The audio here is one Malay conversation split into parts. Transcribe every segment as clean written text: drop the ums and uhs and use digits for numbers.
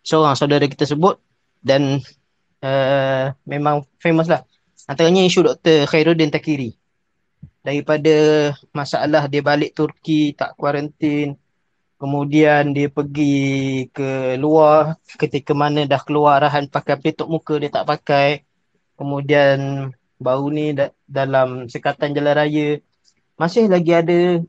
seorang saudara kita sebut dan memang famous lah. Antaranya isu Dr. Khairuddin Takiri. Daripada masalah dia balik Turki tak kuarantin, kemudian dia pergi ke luar ketika mana dah keluar arahan pakai pelitup muka dia tak pakai. Kemudian baru ni dalam sekatan jalan raya masih lagi ada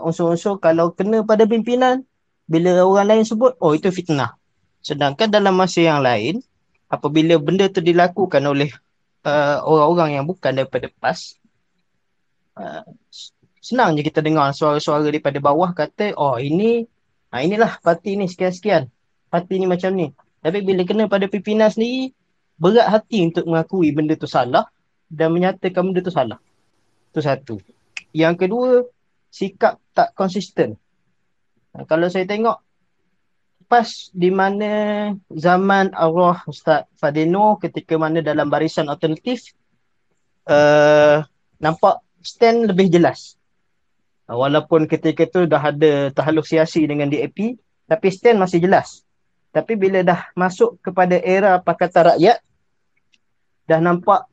unsur-unsur kalau kena pada pimpinan, bila orang lain sebut, oh itu fitnah. Sedangkan dalam masa yang lain, apabila benda tu dilakukan oleh orang-orang yang bukan daripada PAS, uh, senang je kita dengar suara-suara daripada bawah kata, oh inilah parti ni sekian-sekian. Parti ni macam ni. Tapi bila kena pada pimpinan sendiri, berat hati untuk mengakui benda tu salah dan menyatakan benda tu salah. Itu satu. Yang kedua, sikap tak konsisten. Kalau saya tengok pas di mana zaman arwah Ustaz Fadino ketika mana dalam barisan alternatif uh, nampak stand lebih jelas. Walaupun ketika tu dah ada terhalusiasi dengan DAP, tapi stand masih jelas. Tapi bila dah masuk kepada era Pakatan Rakyat, dah nampak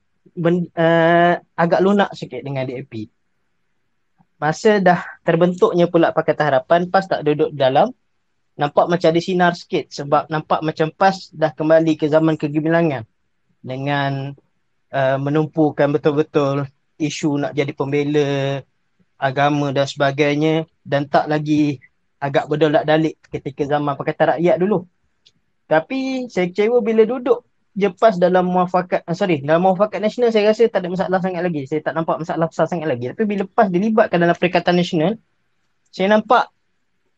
agak lunak sikit dengan DAP. Masa dah terbentuknya pula Pakatan Harapan, PAS tak duduk dalam, nampak macam ada sinar sikit sebab nampak macam PAS dah kembali ke zaman kegemilangan dengan menumpukan betul-betul isu nak jadi pembela agama dan sebagainya dan tak lagi agak berdolak-dalik ketika zaman Pakatan Rakyat dulu. Tapi saya kecewa bila duduk je PAS dalam dalam muafakat nasional saya rasa tak ada masalah sangat lagi. Saya tak nampak masalah besar sangat lagi. Tapi bila PAS dilibatkan dalam Perikatan Nasional, saya nampak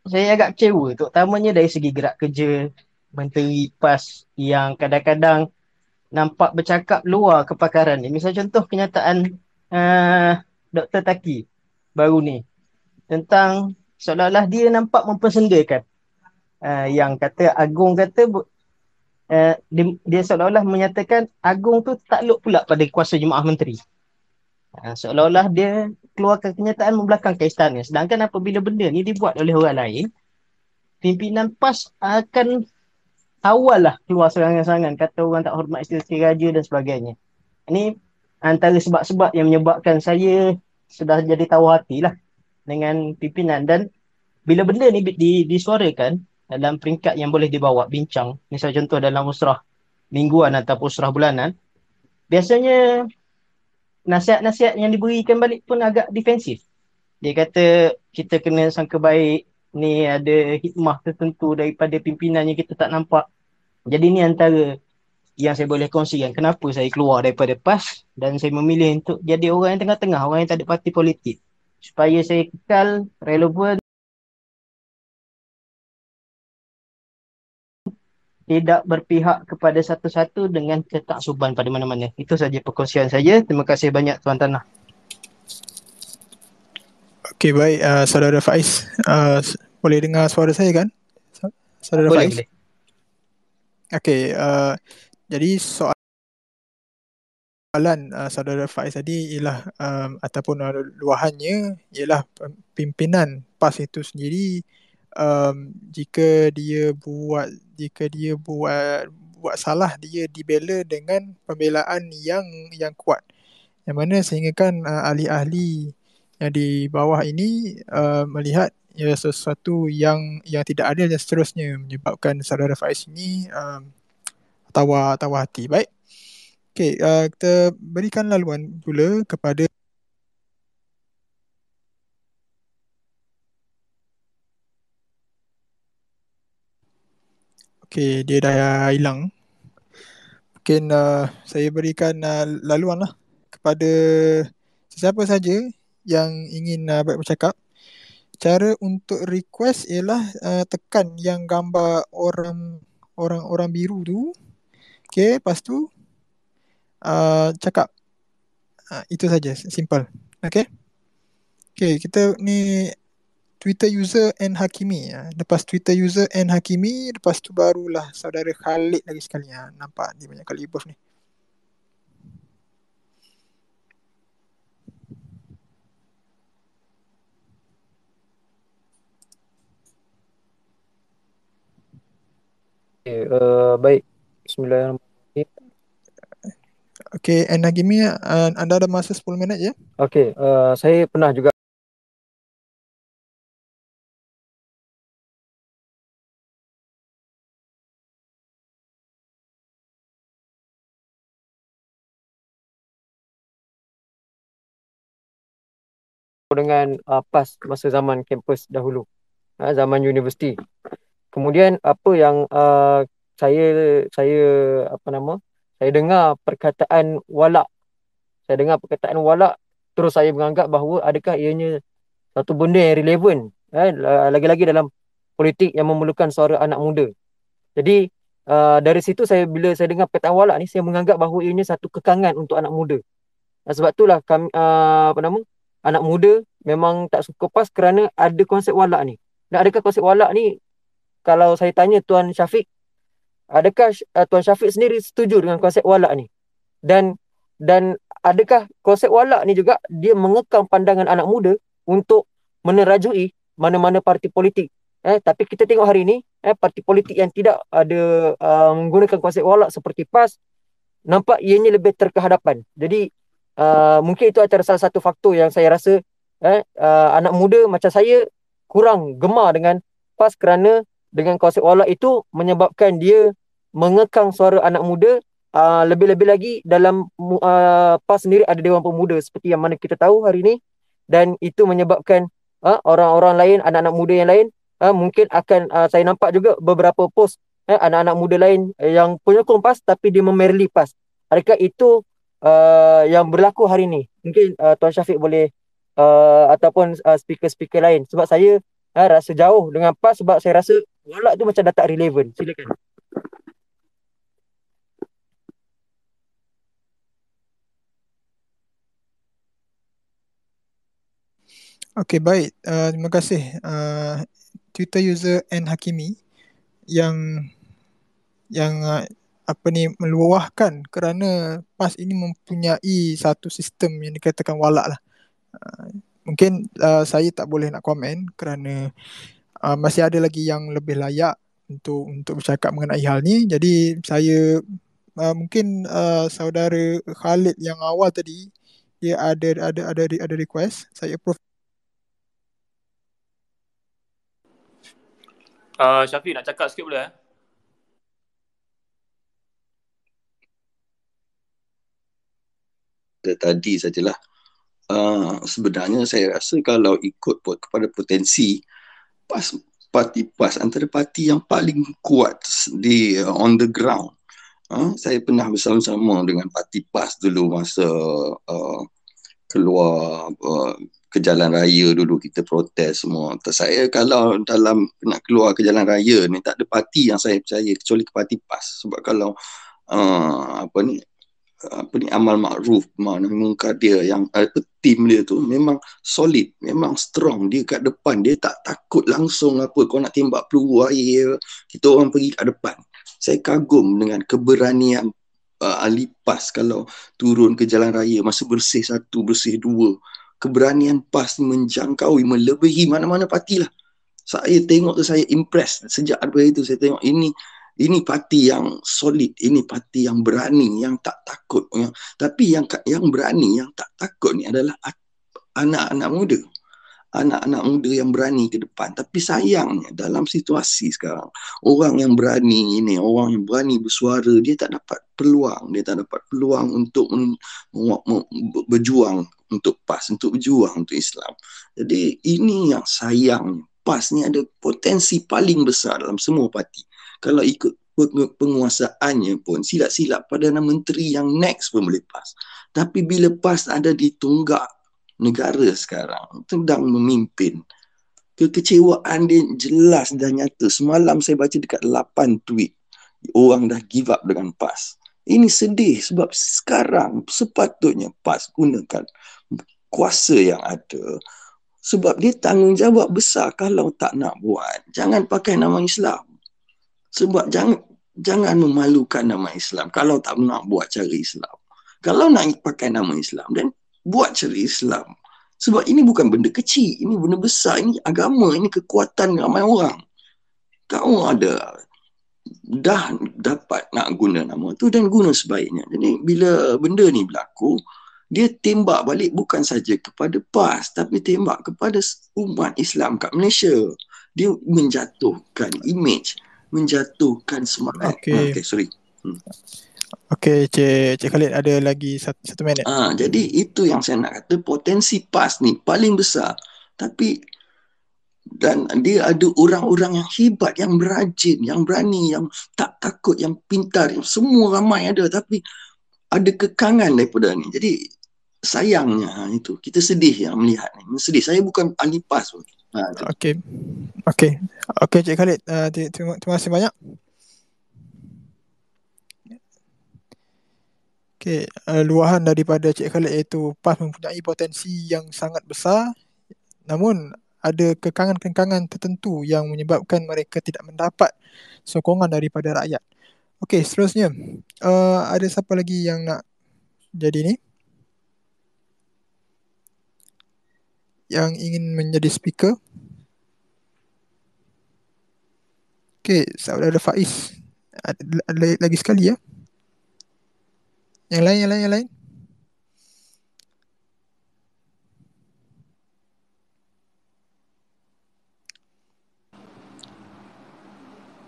saya agak kecewa terutamanya dari segi gerak kerja menteri PAS yang kadang-kadang nampak bercakap luar kepakaran ni. Misal contoh kenyataan uh, Dr. Taki baru ni tentang seolah-olah dia nampak mempersendakan yang kata Agung kata dia seolah-olah menyatakan Agung tu takluk pula pada kuasa jemaah menteri. Seolah-olah dia keluarkan kenyataan membelakangkan istana. Sedangkan apabila benda ni dibuat oleh orang lain, pimpinan PAS akan awal lah keluar serangan-serangan kata orang tak hormat isteri raja dan sebagainya. Ini antara sebab-sebab yang menyebabkan saya sudah jadi tawar hati lah dengan pimpinan. Dan bila benda ni disuarakan dalam peringkat yang boleh dibawa bincang, misal contoh dalam usrah mingguan ataupun usrah bulanan, biasanya nasihat-nasihat yang diberikan balik pun agak defensif. Dia kata kita kena sangka baik, ni ada hikmah tertentu daripada pimpinan yang kita tak nampak. Jadi ni antara yang saya boleh kongsikan kenapa saya keluar daripada PAS dan saya memilih untuk jadi orang yang tengah-tengah, orang yang tak ada parti politik. Supaya saya kekal relevan, tidak berpihak kepada satu-satu dengan ketaksuban pada mana-mana. Itu saja perkongsian saya. Terima kasih banyak Tuan Tanah. Okey, baik, Saudara Faiz. Boleh dengar suara saya kan? Saudara Boleh, Faiz? boleh. Okey, jadi soalan Saudara Faiz tadi ialah ataupun luahannya ialah pimpinan PAS itu sendiri, jika dia buat salah, dia dibela dengan pembelaan yang kuat, yang mana sehinggakan ahli-ahli yang di bawah ini melihat ia sesuatu yang tidak adil dan seterusnya, menyebabkan Saudara Faiz ini tawar hati. Baik. Okey, kita berikan laluan pula kepada okey, dia dah hilang. Mungkin saya berikan laluan lah kepada sesiapa saja yang ingin bercakap. Cara untuk request ialah tekan yang gambar orang biru tu. Okey, lepas tu cakap. Itu saja, simple. Okey. Okey, kita ni Twitter user N Hakimi. Lepas Twitter user N Hakimi, lepas tu barulah saudara Khalid lagi sekali. Nampak dia banyak kali buff ni. Baik. Bismillahirrahmanirrahim. Okey, and Nagimi, anda ada masa 10 minit ya? Okey, saya pernah juga dengan PAS masa zaman kampus dahulu, zaman universiti. Kemudian apa yang saya saya apa nama? Saya dengar perkataan walak. Saya dengar perkataan walak, terus saya menganggap bahawa adakah ianya satu benda yang relevan, lagi-lagi dalam politik yang memerlukan suara anak muda. Jadi dari situ bila saya dengar perkataan walak ni, saya menganggap bahawa ianya satu kekangan untuk anak muda. Sebab itulah kami apa nama? Anak muda memang tak suka PAS kerana ada konsep walak ni. Dan adakah konsep walak ni, kalau saya tanya Tuan Syafiq, adakah Tuan Syafiq sendiri setuju dengan konsep walak ni? Dan adakah konsep walak ni juga dia mengekang pandangan anak muda untuk menerajui mana-mana parti politik? Tapi kita tengok hari ni, parti politik yang tidak ada menggunakan konsep walak seperti PAS, nampak ianya lebih terkehadapan. Jadi mungkin itu antara salah satu faktor yang saya rasa anak muda macam saya kurang gemar dengan PAS, kerana dengan konsep walak itu menyebabkan dia mengekang suara anak muda. Lebih-lebih lagi dalam PAS sendiri ada Dewan Pemuda seperti yang mana kita tahu hari ini, dan itu menyebabkan orang-orang lain, anak-anak muda yang lain, mungkin akan saya nampak juga beberapa post anak-anak muda lain yang penyokong PAS tapi dia memerli PAS. Adakah itu yang berlaku hari ini? Mungkin Tuan Syafiq boleh ataupun speaker-speaker lain, sebab saya rasa jauh dengan PAS, sebab saya rasa walak tu macam dah tak relevan. Silakan. Okey, baik. Terima kasih Twitter user N Hakimi yang apa ni, meluahkan kerana PAS ini mempunyai satu sistem yang dikatakan walak lah. Mungkin saya tak boleh nak komen kerana masih ada lagi yang lebih layak untuk bercakap mengenai hal ni. Jadi saya mungkin saudara Khalid yang awal tadi, dia ada request, saya approve. Syafiq nak cakap sikit boleh? Tadi sajalah. Sebenarnya saya rasa kalau ikut kepada potensi parti PAS antara parti yang paling kuat di on the ground. Saya pernah bersama-sama dengan parti PAS dulu masa keluar ke jalan raya dulu, kita protes semua. Saya kalau dalam nak keluar ke jalan raya ni, tak ada parti yang saya percaya kecuali ke parti PAS. Sebab kalau amal makruf ma'ruf mungkar dia, yang tim dia tu memang solid, memang strong. Dia kat depan, dia tak takut langsung apa, kau nak tembak peluru air, kita orang pergi kat depan. Saya kagum dengan keberanian ahli PAS kalau turun ke jalan raya masa bersih 1, bersih 2. Keberanian PAS menjangkaui, melebihi mana-mana parti lah. Saya tengok tu, saya impress. Sejak daripada itu saya tengok ini parti yang solid, ini parti yang berani, yang tak takut. Tapi yang berani, yang tak takut ni adalah anak-anak muda. Anak-anak muda yang berani ke depan. Tapi sayangnya dalam situasi sekarang, orang yang berani ini, orang yang berani bersuara, dia tak dapat peluang. Dia tak dapat peluang untuk berjuang untuk PAS, untuk berjuang untuk Islam. Jadi ini yang sayangnya. PAS ni ada potensi paling besar dalam semua parti. Kalau ikut penguasaannya pun, silap-silap Perdana Menteri yang next pun boleh PAS. Tapi bila PAS ada di tunggak negara sekarang, sedang memimpin, kekecewaan dia jelas dan nyata. Semalam saya baca dekat 8 tweet, orang dah give up dengan PAS. Ini sedih sebab sekarang sepatutnya PAS gunakan kuasa yang ada, sebab dia tanggungjawab besar. Kalau tak nak buat, jangan pakai nama Islam. Sebab jangan memalukan nama Islam kalau tak nak buat cara Islam. Kalau nak pakai nama Islam, dan buat cara Islam. Sebab ini bukan benda kecil, ini benda besar, ini agama, ini kekuatan ramai orang. Kau ada dah dapat nak guna nama tu dan guna sebaiknya. Jadi bila benda ni berlaku, dia tembak balik bukan saja kepada PAS tapi tembak kepada umat Islam kat Malaysia. Dia menjatuhkan image, menjatuhkan semangat. Okey. Okay, sorry. Okey, Cik Khalid ada lagi satu minit. Jadi itu yang saya nak kata, potensi PAS ni paling besar. Tapi dan dia ada orang-orang yang hebat, yang rajin, yang berani, yang tak takut, yang pintar, yang semua ramai ada, tapi ada kekangan daripada ni. Jadi sayangnya itu, kita sedih yang melihat ni. Sedih. Saya bukan ahli PAS pun. Okey, Cik Khalid, terima kasih banyak. Okey, luahan daripada Cik Khalid iaitu PAS mempunyai potensi yang sangat besar, namun ada kekangan-kekangan tertentu yang menyebabkan mereka tidak mendapat sokongan daripada rakyat. Okey, seterusnya, ada siapa lagi yang nak jadi ni? Yang ingin menjadi speaker? Okey, saudara Faiz. Ada lagi sekali ya. Yang lain.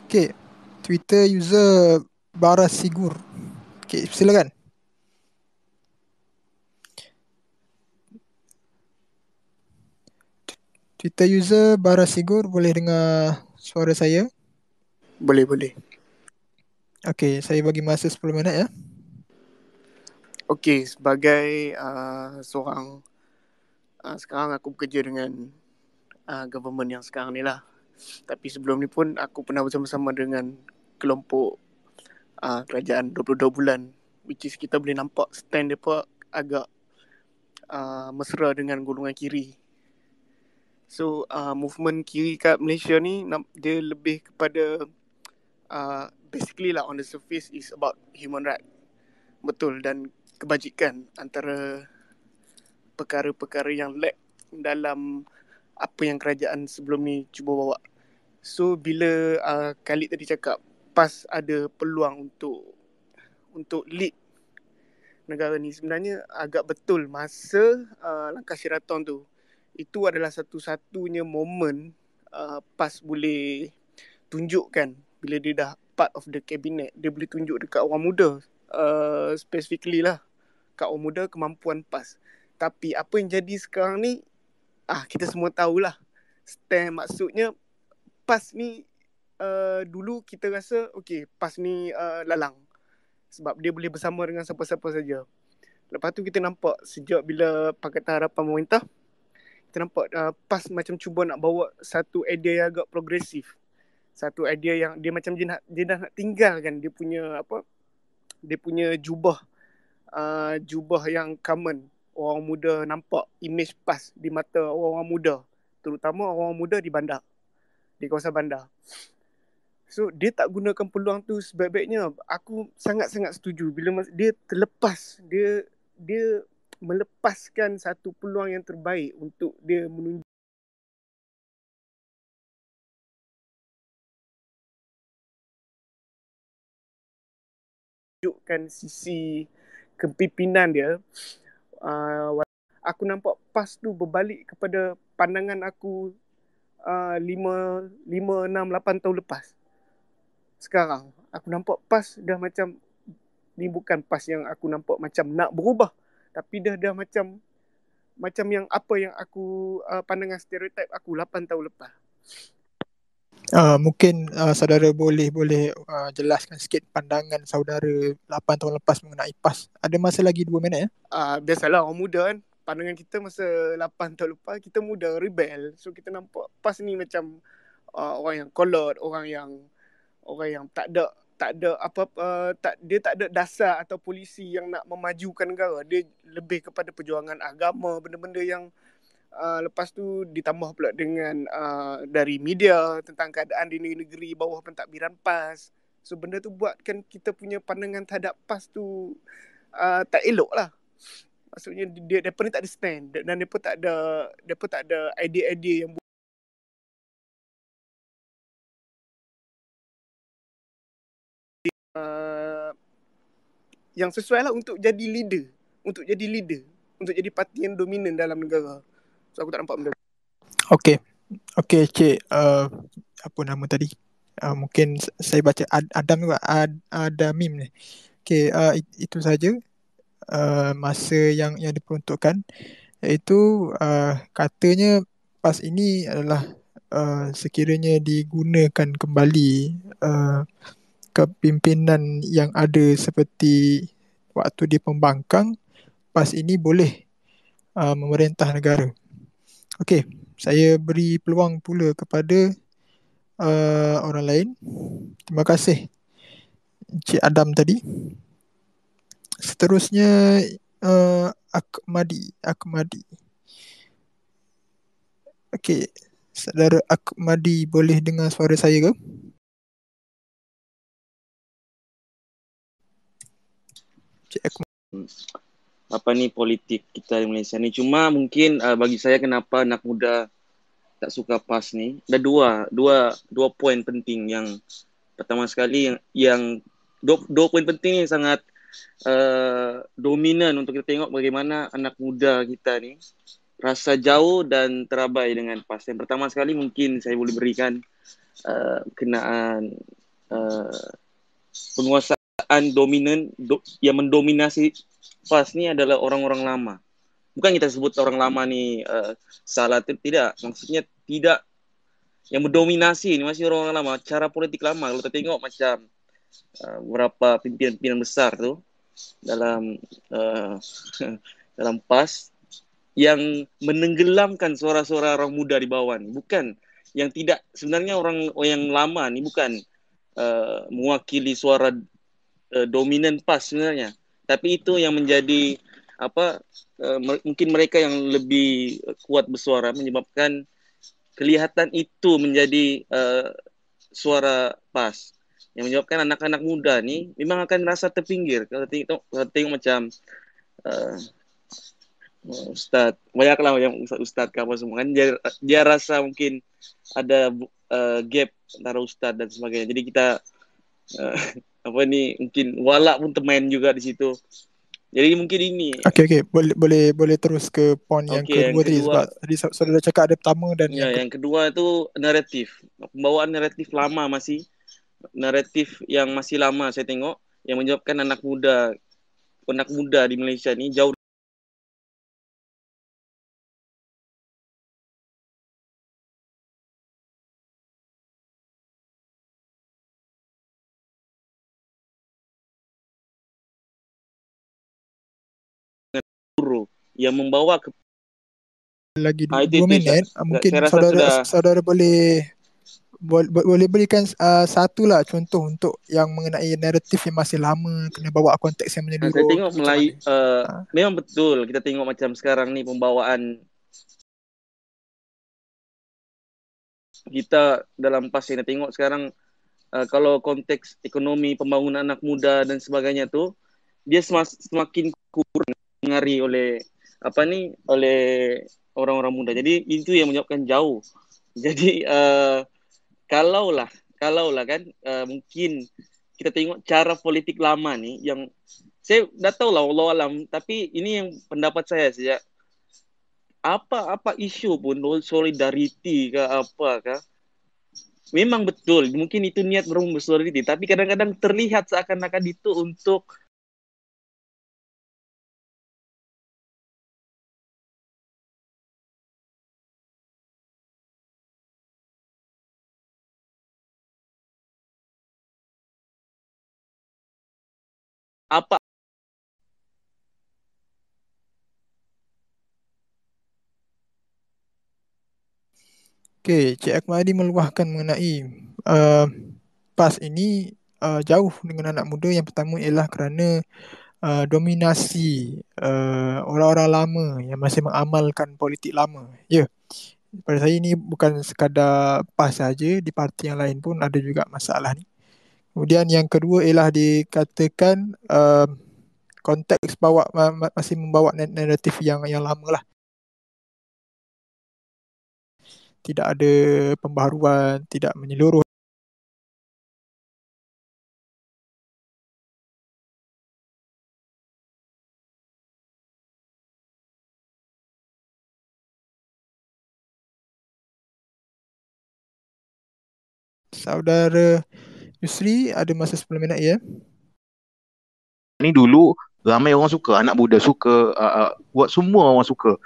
Okey, Twitter user Bara Sigur. Okey, silakan. Twitter user Bara Sigur, boleh dengar suara saya? Boleh. Okey, saya bagi masa 10 minit ya. Okey, sebagai seorang sekarang aku bekerja dengan government yang sekarang ni lah. Tapi sebelum ni pun aku pernah bersama-sama dengan kelompok kerajaan 22 bulan, which is kita boleh nampak stand mereka agak mesra dengan golongan kiri. So movement kiri kat Malaysia ni dia lebih kepada basically lah, on the surface is about human right. Betul, dan kebajikan antara perkara-perkara yang lag dalam apa yang kerajaan sebelum ni cuba bawa. So bila Khalid tadi cakap PAS ada peluang untuk lead negara ni, sebenarnya agak betul masa langkah Sheraton tu. Itu adalah satu-satunya momen PAS boleh tunjukkan bila dia dah part of the cabinet, dia boleh tunjuk dekat orang muda, specifically lah kat orang muda kemampuan PAS. Tapi apa yang jadi sekarang ni, kita semua tahulah. Stand maksudnya PAS ni dulu kita rasa okay, PAS ni lalang sebab dia boleh bersama dengan siapa-siapa saja. Lepas tu kita nampak sejak bila Pakatan Harapan pemerintah, kita nampak PAS macam cuba nak bawa satu idea yang agak progresif. Satu idea yang dia macam dia dah nak tinggalkan dia punya jubah yang common. Orang muda nampak image PAS di mata orang muda, terutama orang muda di bandar, di kawasan bandar. So dia tak gunakan peluang tu sebaik-baiknya. Aku sangat-sangat setuju bila dia terlepas, dia melepaskan satu peluang yang terbaik untuk dia menunjukkan sisi kepimpinan dia. Aku nampak PAS tu berbalik kepada pandangan aku 5, 6, 8 tahun lepas. Sekarang aku nampak PAS dah macam ni, bukan PAS yang aku nampak macam nak berubah, tapi dah macam yang apa yang aku pandangan stereotip aku 8 tahun lepas. Mungkin saudara boleh jelaskan sikit pandangan saudara 8 tahun lepas mengenai PAS. Ada masa lagi 2 minit ya. Biasalah orang muda kan, pandangan kita masa 8 tahun lepas kita muda, rebel. So kita nampak PAS ni macam orang yang kolot, orang yang tak ada apa-apa, dia tak ada dasar atau polisi yang nak memajukan negara. Dia lebih kepada perjuangan agama, benda-benda yang lepas tu ditambah pula dengan dari media tentang keadaan di negeri bawah pentadbiran PAS. So benda tu buatkan kita punya pandangan terhadap PAS tu tak elok lah. Maksudnya mereka ni tak ada stand dan mereka tak ada idea-idea yang yang sesuai lah untuk jadi leader, untuk jadi parti yang dominan dalam negara. So aku tak nampak benda. Okey, Cik, apa nama tadi? Mungkin saya baca Adam juga, Adamim ni. Okey, itu saja masa yang diperuntukkan, iaitu katanya PAS ini adalah sekiranya digunakan kembali kepimpinan yang ada seperti waktu di pembangkang, PAS ini boleh memerintah negara. Okey, saya beri peluang pula kepada orang lain. Terima kasih Encik Adam tadi. Seterusnya Akmadi. Okey, saudara Akmadi boleh dengar suara saya ke? Cik Akmadi. Apa ni politik kita di Malaysia ni. Cuma mungkin bagi saya kenapa anak muda tak suka PAS ni. Ada dua poin penting. Yang pertama sekali yang dua poin penting ni sangat dominan untuk kita tengok bagaimana anak muda kita ni rasa jauh dan terabai dengan PAS. Yang pertama sekali mungkin saya boleh berikan kenaan penguasaan dominan yang mendominasi PAS ni adalah orang-orang lama. Bukan kita sebut orang lama ni salah, tidak. Maksudnya tidak, yang mendominasi ni masih orang-orang lama. Cara politik lama, kalau kita tengok macam beberapa pimpinan besar tu dalam dalam PAS yang menenggelamkan suara-suara orang muda di bawah ni. Bukan yang tidak, sebenarnya orang yang lama ni bukan mewakili suara dominan PAS sebenarnya. Tapi itu yang menjadi mungkin mereka yang lebih kuat bersuara, menyebabkan kelihatan itu menjadi suara PAS, yang menyebabkan anak-anak muda ni memang akan rasa terpinggir. Kalau tengok macam Ustaz, banyaklah yang Ustaz ke apa semua kan, dia rasa mungkin ada gap antara Ustaz dan sebagainya. Jadi kita mungkin walak pun termain juga di situ. Jadi mungkin ini. Okey, boleh terus ke poin yang kedua tadi, sebab tadi saudara cakap ada pertama dan yang kedua tu naratif. Pembawaan naratif lama, naratif yang masih lama saya tengok, yang menyebabkan anak muda di Malaysia ni jauh yang membawa ke lagi 2 minit. Mungkin saudara boleh berikan satu lah contoh untuk yang mengenai naratif yang masih lama, kena bawa konteks yang menyeluruh. Saya tengok memang betul kita tengok macam sekarang ni pembawaan kita dalam PAS ini. Tengok sekarang kalau konteks ekonomi, pembangunan anak muda dan sebagainya tu, dia semakin kurang dengari oleh orang-orang muda. Jadi itu yang menyebabkan jauh. Jadi kalau lah kan mungkin kita tengok cara politik lama ni, yang saya dah tahu lah Allah alam, tapi ini yang pendapat saya saja. Apa isu pun, solidariti ke apakah, memang betul mungkin itu niat bersolidaritas, tapi kadang-kadang terlihat seakan-akan itu untuk apa. Okey, Cik Akmadi meluahkan mengenai PAS ini jauh dengan anak muda. Yang pertama ialah kerana dominasi orang-orang lama yang masih mengamalkan politik lama. Ya, pada saya ini bukan sekadar PAS saja, di parti yang lain pun ada juga masalah ni. Kemudian yang kedua ialah dikatakan konteks masih membawa naratif yang lama lah. Tidak ada pembaharuan, tidak menyeluruh. Saudara Yusri ada masa 10 minit ya. Ni dulu ramai orang suka, anak muda suka, buat semua orang suka.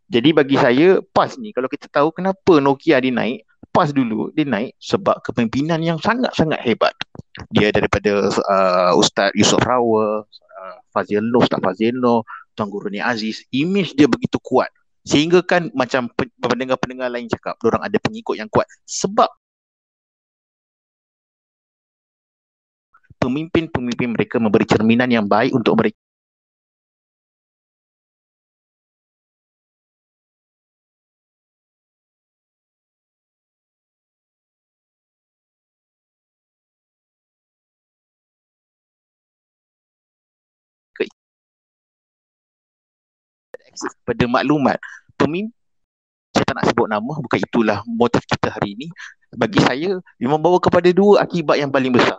Jadi bagi saya PAS ni, kalau kita tahu kenapa Nokia dia naik, PAS dulu dia naik sebab kepimpinan yang sangat-sangat hebat. Dia daripada Ustaz Yusof Rawa, Fazil Noh, Ustaz Fazil Noh, Tuan Guru Ni Aziz, image dia begitu kuat. Sehingga kan macam pendengar-pendengar lain cakap, diorang ada pengikut yang kuat. Sebab pemimpin-pemimpin mereka memberi cerminan yang baik untuk mereka. Akses kepada maklumat. Pemimpin, saya tak nak sebut nama, bukan itulah motif kita hari ini. Bagi saya, dia membawa kepada dua akibat yang paling besar.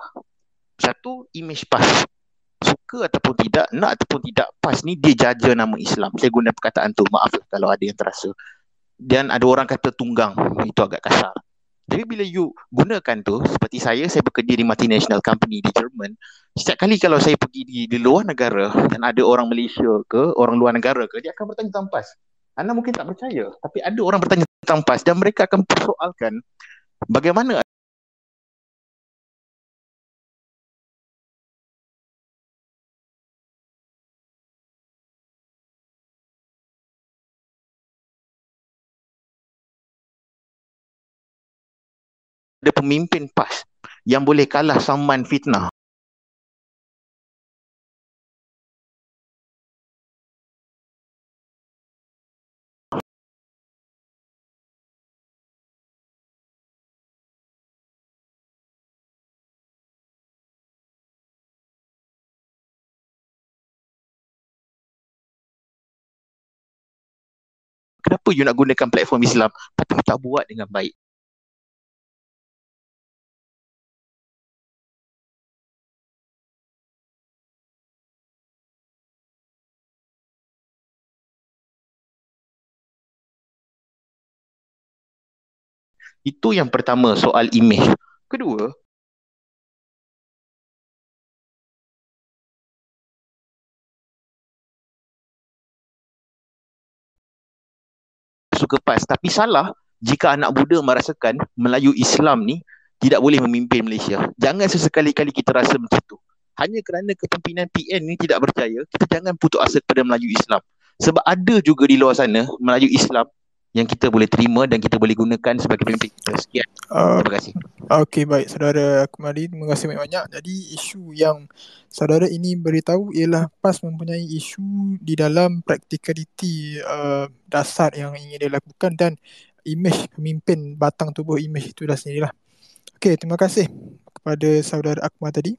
Satu, image PAS. Suka ataupun tidak, nak ataupun tidak, PAS ni dia jaja nama Islam. Saya guna perkataan tu, maaf kalau ada yang terasa. Dan ada orang kata tunggang, itu agak kasar. Tapi bila you gunakan tu, seperti saya bekerja di multinational company di Jerman. Setiap kali kalau saya pergi di luar negara dan ada orang Malaysia ke, orang luar negara ke, dia akan bertanya tentang PAS. Anda mungkin tak percaya, tapi ada orang bertanya tentang PAS dan mereka akan persoalkan bagaimana ada pemimpin PAS yang boleh kalah saman fitnah. Kenapa you nak gunakan platform Islam tapi tak buat dengan baik? Itu yang pertama, soal image. Kedua, suka PAS, tapi salah jika anak muda merasakan Melayu Islam ni tidak boleh memimpin Malaysia. Jangan sesekali-kali kita rasa macam tu. Hanya kerana kepimpinan PN ni tidak berjaya, kita jangan putus asa kepada Melayu Islam. Sebab ada juga di luar sana Melayu Islam yang kita boleh terima dan kita boleh gunakan sebagai pemimpin kita. Sekian. Terima kasih. Okey, baik saudara Akmali, terima kasih banyak-banyak. Jadi isu yang saudara ini beritahu ialah PAS mempunyai isu di dalam practicality dasar yang ingin dilakukan dan imej pemimpin, batang tubuh imej itu dah sendirilah. Okey, terima kasih kepada saudara Akmal tadi.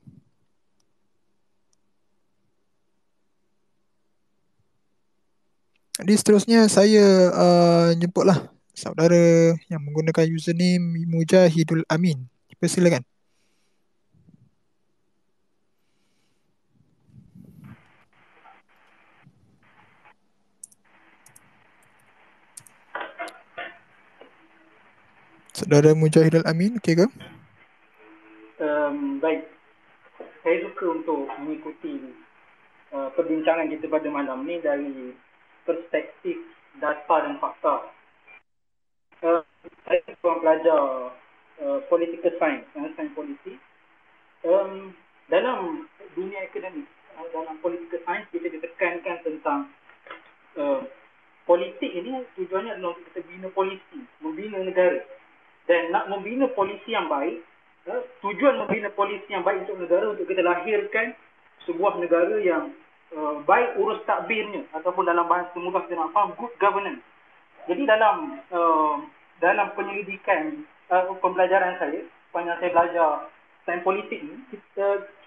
Jadi seterusnya saya jemputlah saudara yang menggunakan username Mujahidul Amin. Persilakan. Saudara Mujahidul Amin, okey ke? Baik. Saya suka untuk mengikuti perbincangan kita pada malam ni dari perspektif data dan fakta. Saya seorang pelajar political science, sains politik. Dalam dunia akademik, dalam political science kita ditekankan tentang politik ini tujuannya adalah untuk kita bina polisi, membina negara. Dan nak membina polisi yang baik, tujuan membina polisi yang baik untuk negara, untuk kita lahirkan sebuah negara yang baik urus takbirnya, ataupun dalam bahasa mudah kita nak faham, good governance. Jadi dalam penyelidikan pembelajaran saya, sepanjang saya belajar sains politik ni,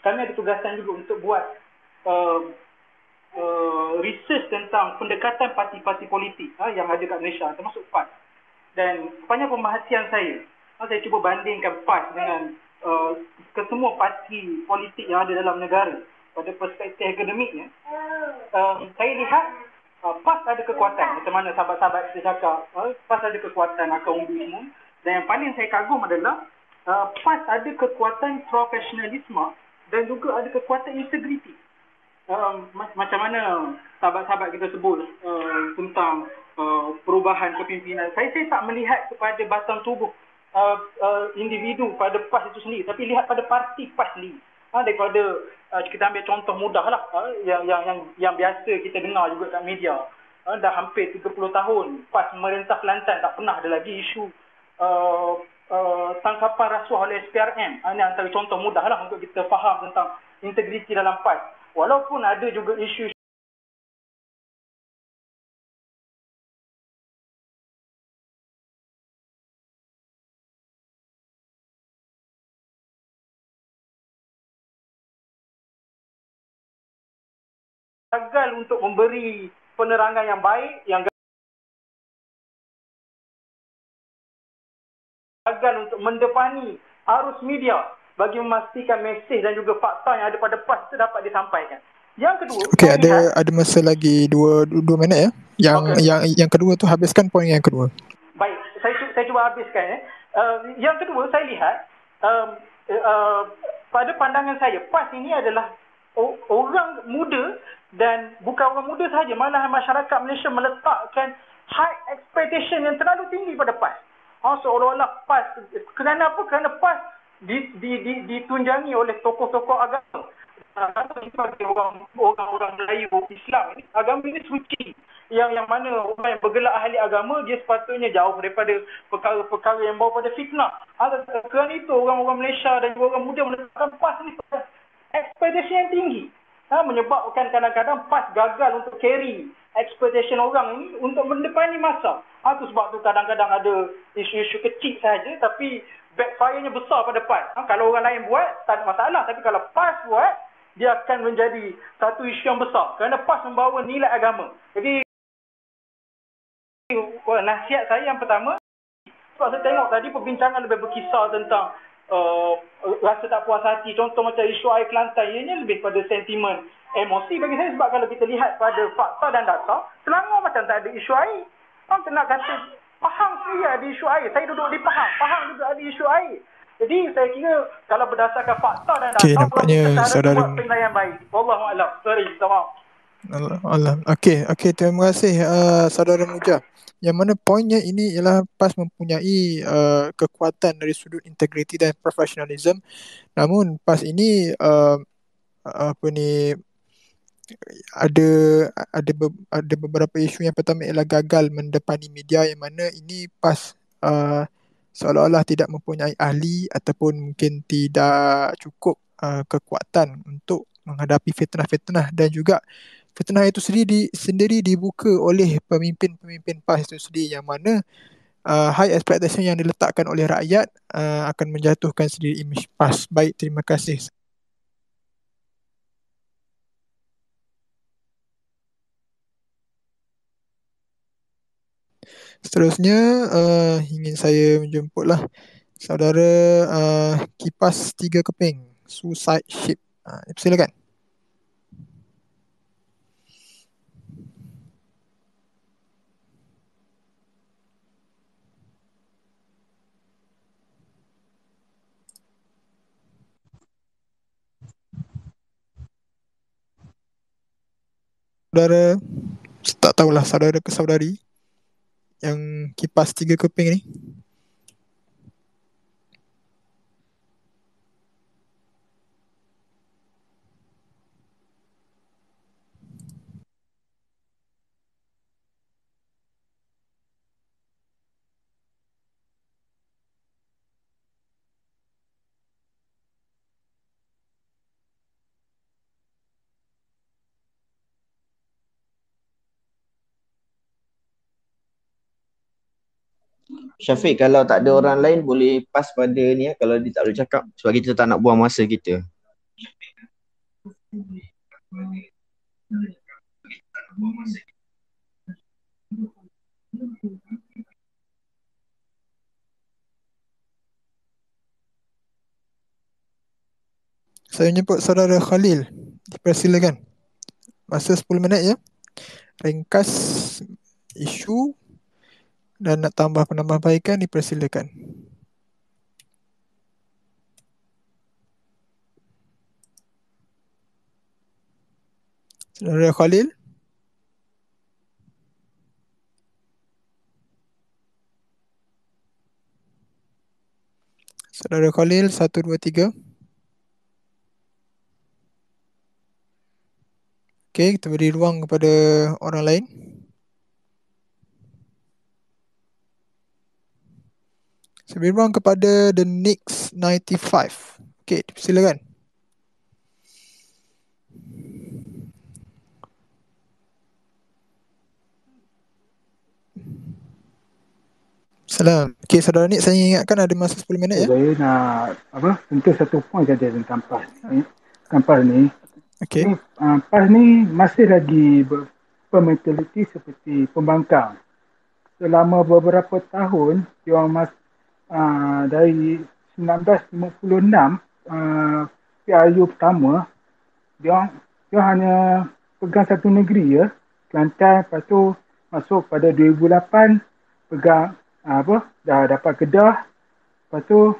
kami ada tugasan juga untuk buat research tentang pendekatan parti-parti politik yang ada kat Malaysia, termasuk PAS. Dan sepanjang pembahasan saya cuba bandingkan PAS dengan kesemua parti politik yang ada dalam negara. Pada perspektif akademiknya, saya lihat PAS ada kekuatan. Macam mana sahabat-sahabat kita cakap, PAS ada kekuatan, akan undi semua. Dan yang paling saya kagum adalah PAS ada kekuatan profesionalisme dan juga ada kekuatan integriti. Macam mana sahabat-sahabat kita sebut tentang perubahan kepimpinan. Saya tak melihat kepada batang tubuh individu pada PAS itu sendiri, tapi lihat pada parti PAS sendiri. Daripada kita ambil contoh mudah lah, yang biasa kita dengar juga kat media. Dah hampir 30 tahun PAS memerintah Kelantan, tak pernah ada lagi isu tangkapan rasuah oleh SPRM. Ini antara contoh mudah lah untuk kita faham tentang integriti dalam PAS. Walaupun ada juga isu gagal untuk memberi penerangan yang baik, yang gagal untuk mendepani arus media bagi memastikan mesej dan juga fakta yang ada pada PAS itu dapat disampaikan. Yang kedua, Okey, ada masa lagi 2 minit ya. Yang kedua tu habiskan poin yang kedua. Baik, saya cuba habiskan. Yang kedua, saya lihat pada pandangan saya, PAS ini adalah orang muda, dan bukan orang muda sahaja, malah masyarakat Malaysia meletakkan high expectation yang terlalu tinggi pada PAS. Seolah-olah PAS, kerana apa? Kerana PAS ditunjangi oleh tokoh-tokoh agama. Seperti orang Melayu Islam ini, agama ini suci, yang mana orang yang bergelar ahli agama dia sepatutnya jauh daripada perkara-perkara yang bawa pada fitnah. Kerana itu orang-orang Malaysia dan juga orang muda meletakkan PAS ini pada ekspektasi yang tinggi, menyebabkan kadang-kadang PAS gagal untuk carry expectation orang ini untuk mendepani masa. Itu sebab tu kadang-kadang ada isu-isu kecil saja tapi backfire-nya besar pada PAS. Kalau orang lain buat tak ada masalah, tapi kalau PAS buat, dia akan menjadi satu isu yang besar kerana PAS membawa nilai agama. Jadi nasihat saya yang pertama, sebab saya tengok tadi perbincangan lebih berkisar tentang rasa tak puas hati, contoh macam isu air Kelantan, ianya lebih pada sentimen, emosi bagi saya. Sebab kalau kita lihat pada fakta dan data, Selangor macam tak ada isu air. Orang nak kata Pahang sendiri ada isu air. Saya duduk di Pahang juga ada isu air. Jadi saya kira kalau berdasarkan fakta dan data, nampaknya saudara buat penilaian baik. Wallahualam. Sorry, maaf. Allah. Okey, terima kasih saudara Mujah. Yang mana poinnya ini ialah PAS mempunyai kekuatan dari sudut integriti dan profesionalism. Namun PAS ini ada beberapa isu. Yang pertama ialah gagal mendepani media, yang mana ini PAS seolah-olah tidak mempunyai ahli ataupun mungkin tidak cukup kekuatan untuk menghadapi fitnah-fitnah, dan juga fitnah itu sendiri dibuka oleh pemimpin-pemimpin PAS itu sendiri, yang mana high expectation yang diletakkan oleh rakyat akan menjatuhkan sendiri imej PAS. Baik, terima kasih. Seterusnya ingin saya menjemputlah saudara Kipas 3 Keping, Suicide Ship. Silakan. Saudara, tak tahulah saudara ke saudari yang Kipas 3 Keping ni. Syafiq, kalau tak ada orang lain boleh pass pada ni ya, kalau dia tak boleh cakap, sebab kita tak nak buang masa kita. Saya menyebut saudara Khalil. Dipersilakan. Masa 10 minit ya. Ringkas isu dan nak tambah penambahbaikan, dipersilakan. Saudara Khalil. Saudara Khalil 1, 2, 3. Okey, kita beri ruang kepada orang lain. Saya beri ruang kepada the next 95. Okey, silakan. Salam. Okey, saudara Nik, saya ingatkan ada masa 10 minit ya. Saya nak sentuh satu point saja tentang PAS ni. Tentang PAS ni. Okey. Ni PAS ni masih lagi bermentaliti seperti pembangkang. Selama beberapa tahun, diorang dari 1956 PRU pertama, dia hanya pegang satu negeri ya, Kelantan. Lepas tu masuk pada 2008 pegang dah dapat Kedah. Lepas tu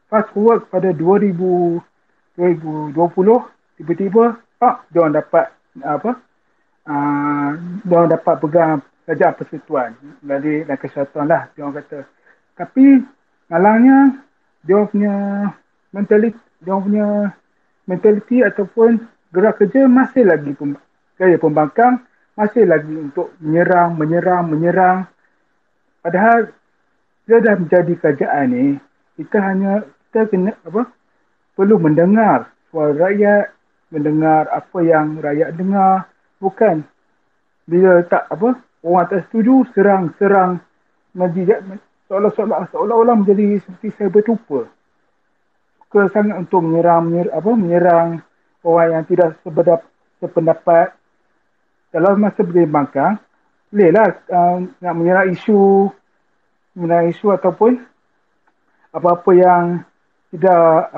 fast forward pada 2020, tiba-tiba diorang dapat diorang dapat pegang Kerajaan Persekutuan dari Kesatuan lah diorang kata. Tapi malangnya diorang punya mentaliti ataupun gerak kerja masih lagi gaya pembangkang, masih lagi untuk menyerang. Padahal dia dah menjadi kerajaan ni, kita kena perlu mendengar suara rakyat, mendengar apa yang rakyat dengar, bukan bila orang tak setuju serang seolah-olah menjadi seperti saya bertupa. Suka sangat untuk menyerang orang yang tidak sependapat. Dalam masa berbangkang, bolehlah nak menyerang isu ataupun apa-apa yang tidak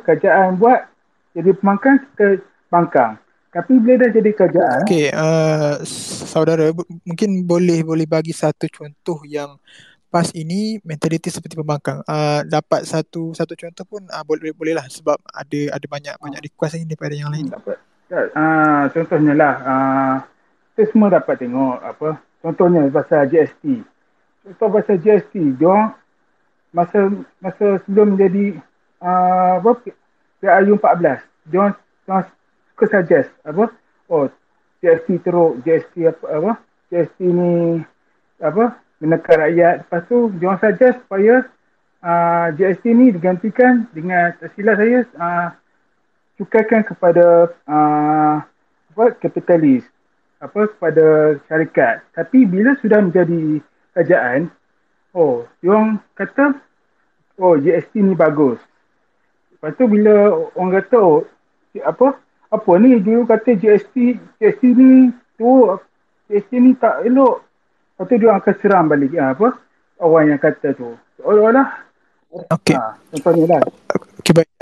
kerajaan buat jadi pembangkang, kita bangkang. Tapi bila dah jadi kerajaan, Okey, saudara mungkin boleh bagi satu contoh yang PAS ini mentaliti seperti pembangkang. Dapat satu contoh pun bolehlah, sebab ada banyak request ini daripada yang lain. dapat. Contohnya lah, kita semua dapat tengok contohnya pasal GST. Contoh pasal GST, diorang masa sebelum menjadi PRU 14, diorang suka suggest GST teruk, GST ni menekan rakyat. Lepas tu diorang suggest supaya GST ni digantikan dengan, tak silap saya, cukaikan kepada kapitalis, kepada syarikat. Tapi bila sudah menjadi kerajaan, diorang kata GST ni bagus. Lepas tu bila orang kata apa ni, dia kata GST ni tu, GST ni tak elok. Lepas tu dia akan serang balik orang yang kata tu. Seolah-olah contohnya lah. Okay, baik.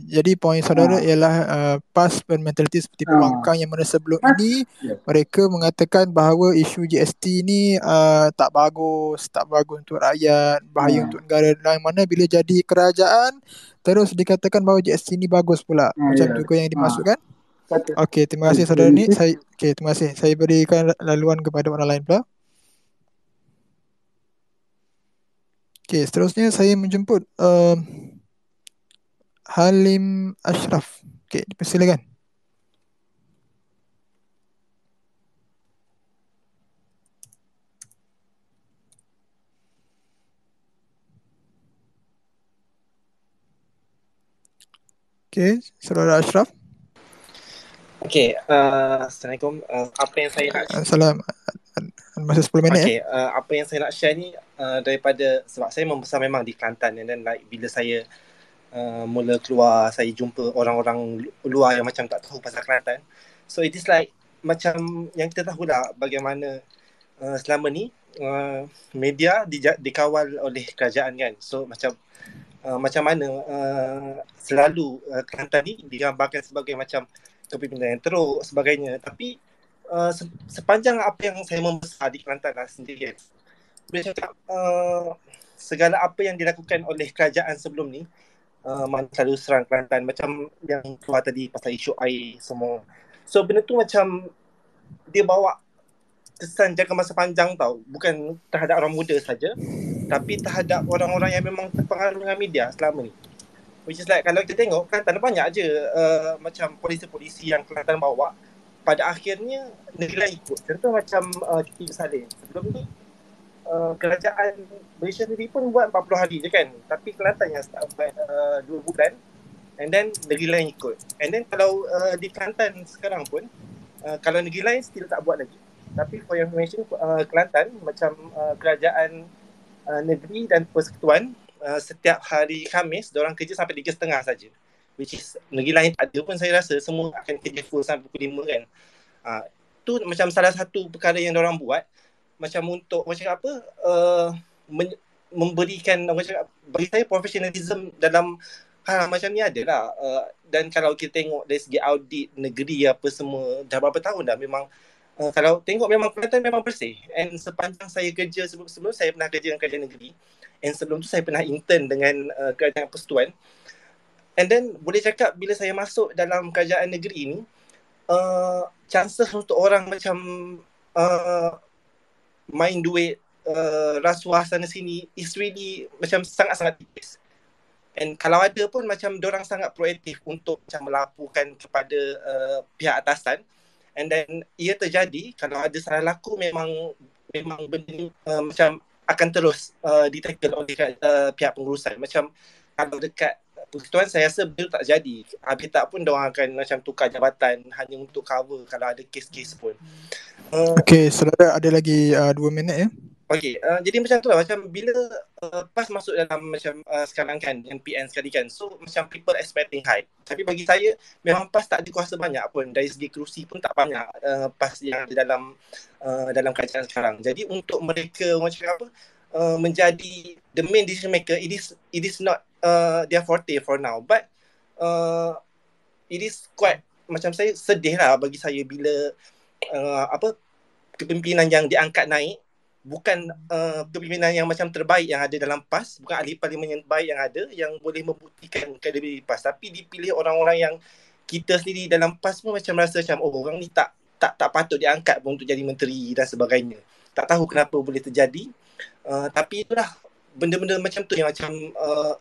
Jadi poin saudara ialah PAS bermentaliti seperti pembangkang, yang mana sebelum ini mereka mengatakan bahawa isu GST ni tak bagus untuk rakyat, bahaya untuk negara. Yang mana bila jadi kerajaan terus dikatakan bahawa GST ni bagus pula. Macam tu yang dimaksudkan. Okey, terima kasih saudara ni. Terima kasih. Saya berikan laluan kepada orang lain pula. Okey, seterusnya saya menjemput Halim Ashraf. Okey, dipersilakan. Okey, saudara Ashraf. Okey, Assalamualaikum. Apa yang saya nak Salam. Masa 10 minit. Okey, apa yang saya nak share ni daripada, sebab saya membesar memang di Kelantan, dan like bila saya mula keluar, saya jumpa orang-orang luar yang macam tak tahu pasal Kelantan. So it is like macam yang kita tahu lah bagaimana selama ni media dikawal oleh kerajaan kan. So macam mana selalu Kelantan ni digambarkan sebagai macam kepimpinan yang teruk sebagainya. Tapi sepanjang apa yang saya membesar di Kelantan lah sendiri, boleh cakap segala apa yang dilakukan oleh kerajaan sebelum ni mana selalu serang Kelantan, macam yang keluar tadi pasal isu air semua. So benda tu macam dia bawa kesan jangka masa panjang tau, bukan terhadap orang muda saja, tapi terhadap orang-orang yang memang terpengaruh dengan media selama ni. Which is like, kalau kita tengok Kelantan banyak je macam polisi-polisi yang Kelantan bawa, pada akhirnya negeri lain ikut. Contoh macam Cuti Bersalin. Sebelum ni kerajaan Malaysia sendiri pun buat 40 hari je kan, tapi Kelantan yang start buat 2 bulan, and then negeri lain ikut. And then kalau di Kelantan sekarang pun, kalau negeri lain still tak buat lagi. Tapi for your information, Kelantan macam kerajaan negeri dan persekutuan, setiap hari Khamis diorang kerja sampai 3.30 saja. Which is negeri lain tak ada pun, saya rasa semua akan kerja full sampai pukul 5 kan. Tu macam salah satu perkara yang diorang buat, macam untuk macam apa, memberikan macam, bagi saya professionalism dalam hal macam ni adalah. Dan kalau kita tengok dari segi audit negeri apa semua, dah berapa tahun dah memang, kalau tengok memang Kelantan memang bersih. And sepanjang saya kerja, sebelum saya pernah kerja dengan kerajaan negeri, and sebelum tu saya pernah intern dengan kerajaan persekutuan. And then boleh cakap bila saya masuk dalam kerajaan negeri ni, chances untuk orang macam main duit, rasuah sana sini is really macam sangat-sangat tipis. And kalau ada pun macam diorang sangat proaktif untuk macam melaporkan kepada pihak atasan. And then ia terjadi, kalau ada salah laku memang benda ni macam akan terus ditackle oleh pihak pengurusan. Macam kalau dekat persekutuan saya rasa benda tak jadi. Habis tak pun diorang akan macam tukar jabatan hanya untuk cover kalau ada kes-kes pun. Okey, saudara ada lagi 2 minit ya. Okey, jadi macam tu lah, macam bila PAS masuk dalam macam sekarang kan, yang PN sekali kan, so macam people expecting high. Tapi bagi saya, memang PAS tak ada kuasa banyak pun, dari segi kerusi pun tak banyak PAS yang ada dalam kerajaan sekarang. Jadi untuk mereka macam apa, menjadi the main decision maker, it is not their forte for now. But it is quite, macam saya sedih lah bagi saya bila kepimpinan yang diangkat naik bukan kepimpinan yang macam terbaik yang ada dalam PAS, bukan ahli parlimen yang baik yang ada yang boleh membuktikan kredibiliti PAS, tapi dipilih orang-orang yang kita sendiri dalam PAS pun macam rasa macam orang ni tak patut diangkat pun untuk jadi menteri dan sebagainya. Tak tahu kenapa boleh terjadi, tapi itulah benda-benda macam tu yang macam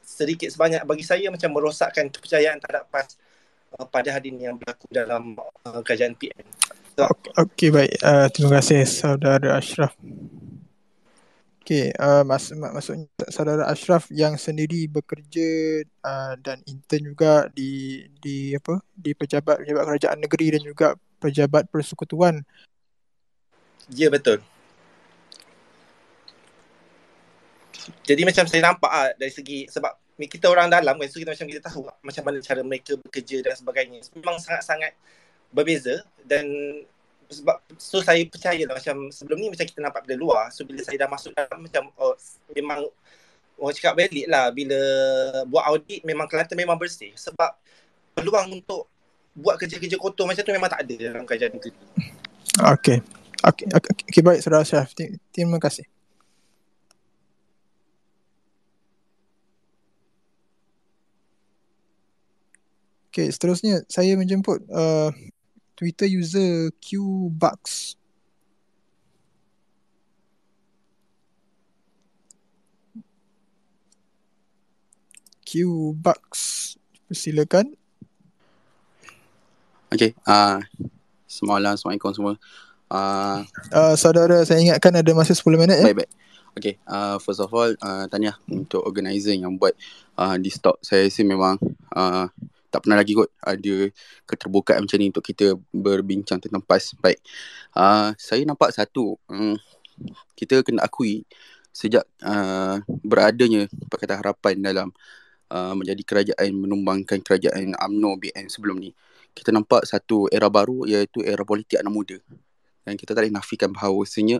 sedikit sebanyak bagi saya macam merosakkan kepercayaan terhadap PAS pada hari ini yang berlaku dalam kerajaan PN. So, Okey, baik. Terima kasih saudara Ashraf. Okey, maksudnya saudara Ashraf yang sendiri bekerja dan intern juga di pejabat kerajaan negeri dan juga pejabat persekutuan. Ya, betul. Jadi macam saya nampak dari segi, sebab kita orang dalam kan, so kita macam kita tahu macam mana cara mereka bekerja dan sebagainya. Memang sangat-sangat berbeza, dan sebab so saya percayalah macam sebelum ni macam kita nampak dari luar, so bila saya dah masuk dalam macam memang orang cakap valid lah, bila buat audit memang Kelantan memang bersih, sebab peluang untuk buat kerja-kerja kotor macam tu memang tak ada dalam kerajaan negeri. Okey, baik saudara Ashraf, terima kasih. Okey, seterusnya saya menjemput Twitter user QBucks. QBucks, silakan. Okey, Assalamualaikum semua. Saudara, saya ingatkan ada masa 10 minit ya. Baik. Okey, first of all, tahniah untuk organizer yang buat this talk. Saya rasa memang tak pernah lagi kot ada keterbukaan macam ni untuk kita berbincang tentang PAS. Baik, saya nampak satu, kita kena akui sejak beradanya Pakatan Harapan dalam menjadi kerajaan, menumbangkan kerajaan UMNO BN sebelum ni, kita nampak satu era baru, iaitu era politik anak muda. Dan kita tak boleh nafikan bahawasanya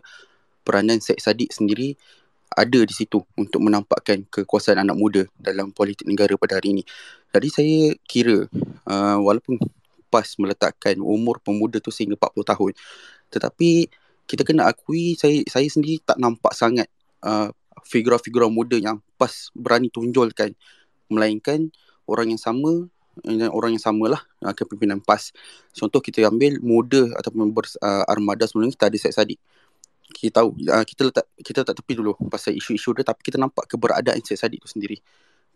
peranan Syed Saddiq sendiri ada di situ untuk menampakkan kekuasaan anak muda dalam politik negara pada hari ini. Jadi saya kira walaupun PAS meletakkan umur pemuda tu sehingga 40 tahun, tetapi kita kena akui saya sendiri tak nampak sangat figura-figura muda yang PAS berani tunjulkan, melainkan orang yang sama dan orang yang samalah kepimpinan PAS. Contoh kita ambil muda ataupun armada sebelum ni kita ada Syed Saddiq. Kita tahu kita letak tepi dulu pasal isu-isu dia, tapi kita nampak keberadaan Syed Saddiq tu sendiri.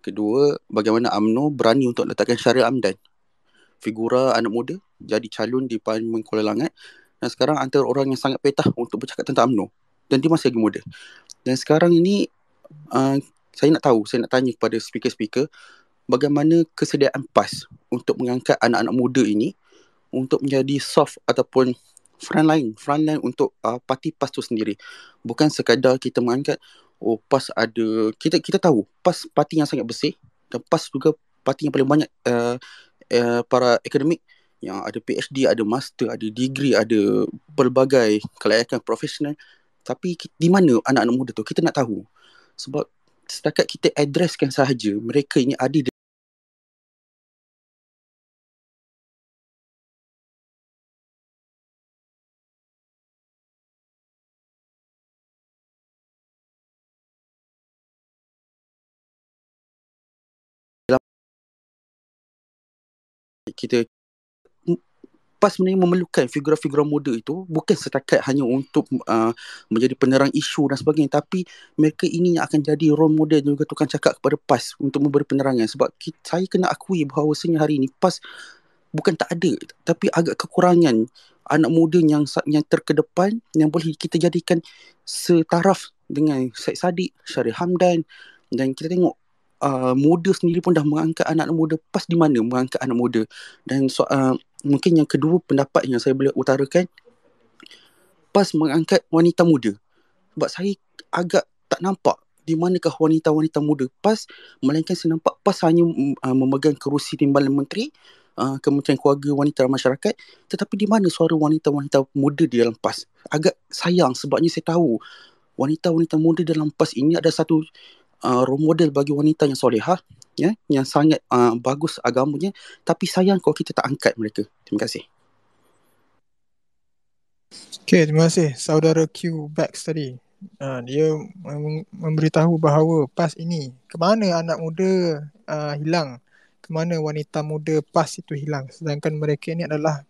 Kedua, bagaimana UMNO berani untuk letakkan Syahrir Hamdan, figura anak muda, jadi calon di Parlimen Kuala Langat, dan sekarang antara orang yang sangat petah untuk bercakap tentang UMNO, dan dia masih lagi muda. Dan sekarang ini saya nak tanya kepada speaker-speaker, bagaimana kesediaan PAS untuk mengangkat anak-anak muda ini untuk menjadi soft ataupun frontline untuk parti PAS tu sendiri. Bukan sekadar kita mengangkat PAS ada, kita tahu PAS parti yang sangat bersih, dan PAS juga parti yang paling banyak para akademik yang ada PhD, ada master, ada degree, ada pelbagai kelayakan profesional. Tapi di mana anak-anak muda tu? Kita nak tahu. Sebab setakat kita addresskan sahaja, mereka ini ada kita PAS sebenarnya memerlukan figura-figura muda itu bukan setakat hanya untuk menjadi penerang isu dan sebagainya, tapi mereka ini yang akan jadi role model dan juga tukang cakap kepada PAS untuk memberi penerangan. Sebab saya kena akui bahawasanya hari ini PAS bukan tak ada, tapi agak kekurangan anak muda yang terkedepan yang boleh kita jadikan setaraf dengan Syed Saddiq, Syahrir Hamdan. Dan kita tengok muda sendiri pun dah mengangkat anak muda. PAS di mana mengangkat anak muda? Dan mungkin yang kedua pendapat yang saya boleh utarakan, PAS mengangkat wanita muda. Sebab saya agak tak nampak di manakah wanita-wanita muda PAS, melainkan saya nampak PAS hanya memegang kerusi timbalan menteri, Kementerian Keluarga Wanita dan Masyarakat, tetapi di mana suara wanita-wanita muda di dalam PAS? Agak sayang sebabnya saya tahu wanita-wanita muda dalam PAS ini ada satu role model bagi wanita yang solehah, ya, yang sangat bagus agamanya, tapi sayang kalau kita tak angkat mereka. Terima kasih. Okay, terima kasih saudara Q Bax tadi. Dia memberitahu bahawa PAS ini, ke mana anak muda hilang, ke mana wanita muda PAS itu hilang, sedangkan mereka ini adalah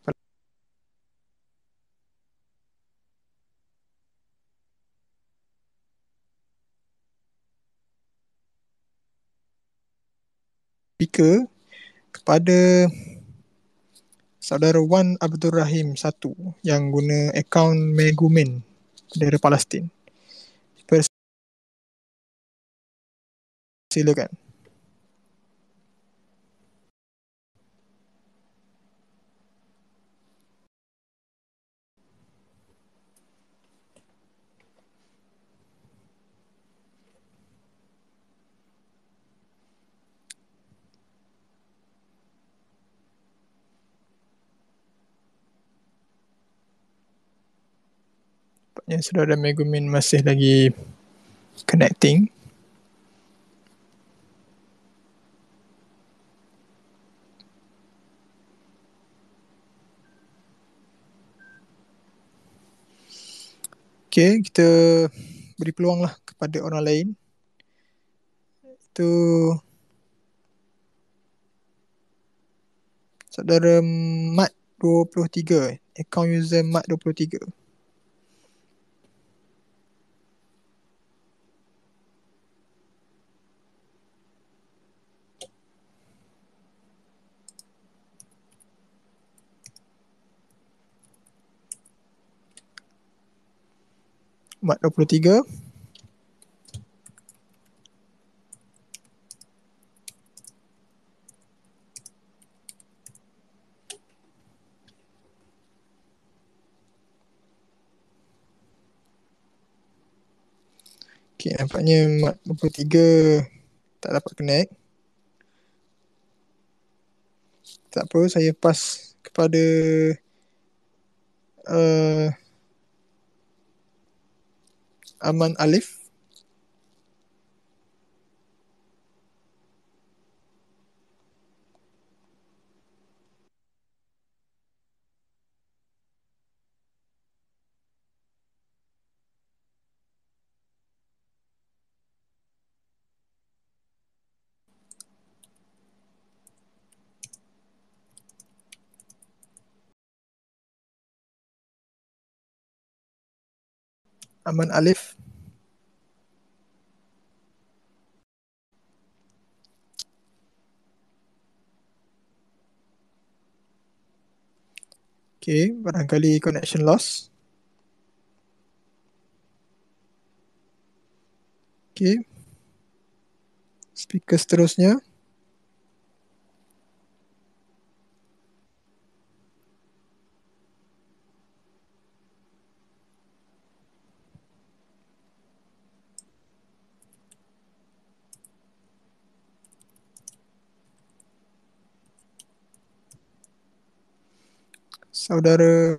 speaker kepada saudara Wan Abdul Rahim 1 yang guna akaun Megumin dari Palestin. Silakan. Tampaknya saudara Megumin masih lagi connecting. Okay, kita beri peluang lah kepada orang lain. Itu saudara Mat23, akaun user Mat23. Mat23. Okay, nampaknya Mat23 tak dapat connect. Tak apa, saya pass kepada Aman Alif. Aman Alif. Okay, barangkali connection loss. Okay. Speaker seterusnya. Saudara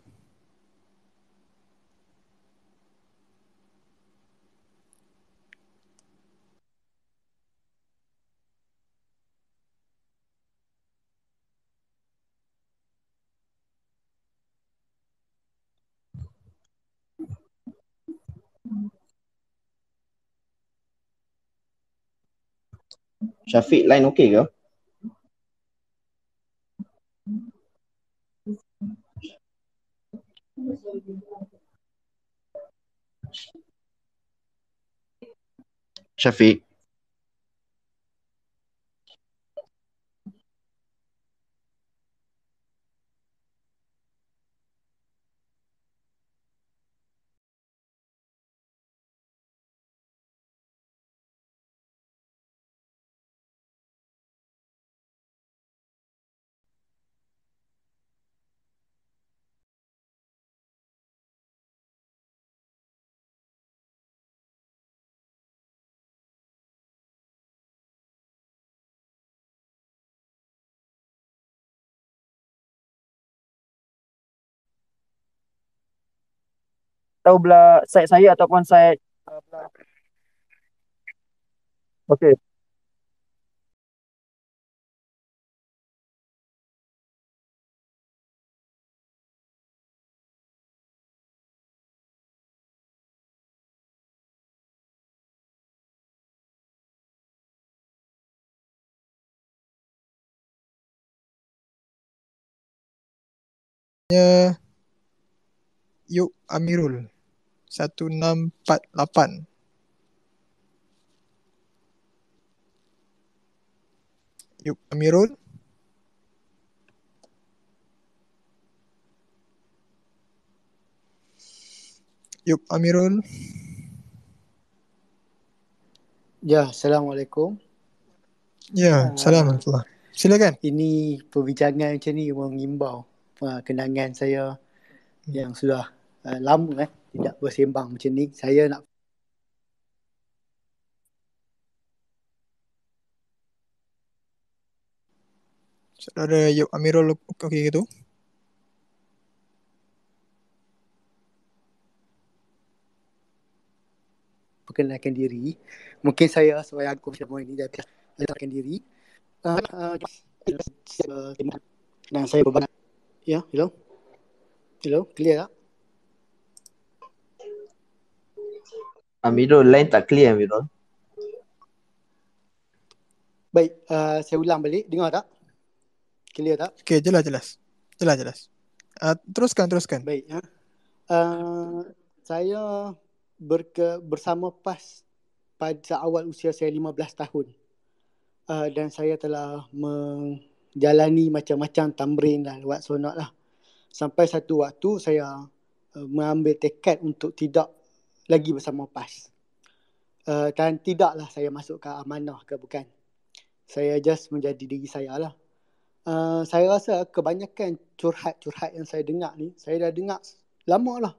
Syafiq, line okey ke? Syafiq. Tahu belah side saya ataupun side belah. Okey. Yuk Amirul 1648. Yuk Amirul. Yuk Amirul. Ya, Assalamualaikum. Ya, Assalamualaikum. Silakan. Ini perbincangan macam ni mengimbau kenangan saya yang sudah lama tidak bersembang macam ni. Saya nak Saudara Yuk Amirul okey gitu? perkenalkan diri. Mungkin saya sebagai aku semua ini dah perkenalkan diri. Dan saya berbanyak. Ya, hello? Hello, clear tak? Amirul, line tak clear Amirul. Baik, saya ulang balik. Dengar tak? Clear tak? Okey, jelas. Teruskan. Baik. Saya bersama PAS pada awal usia saya 15 tahun. Dan saya telah menjalani macam-macam tamrin dan buat sonat lah. Sampai satu waktu saya mengambil tekad untuk tidak lagi bersama PAS. Dan tidaklah saya masuk ke amanah ke bukan. Saya just menjadi diri saya lah. Saya rasa kebanyakan curhat-curhat yang saya dengar ni, saya dah dengar lama lah.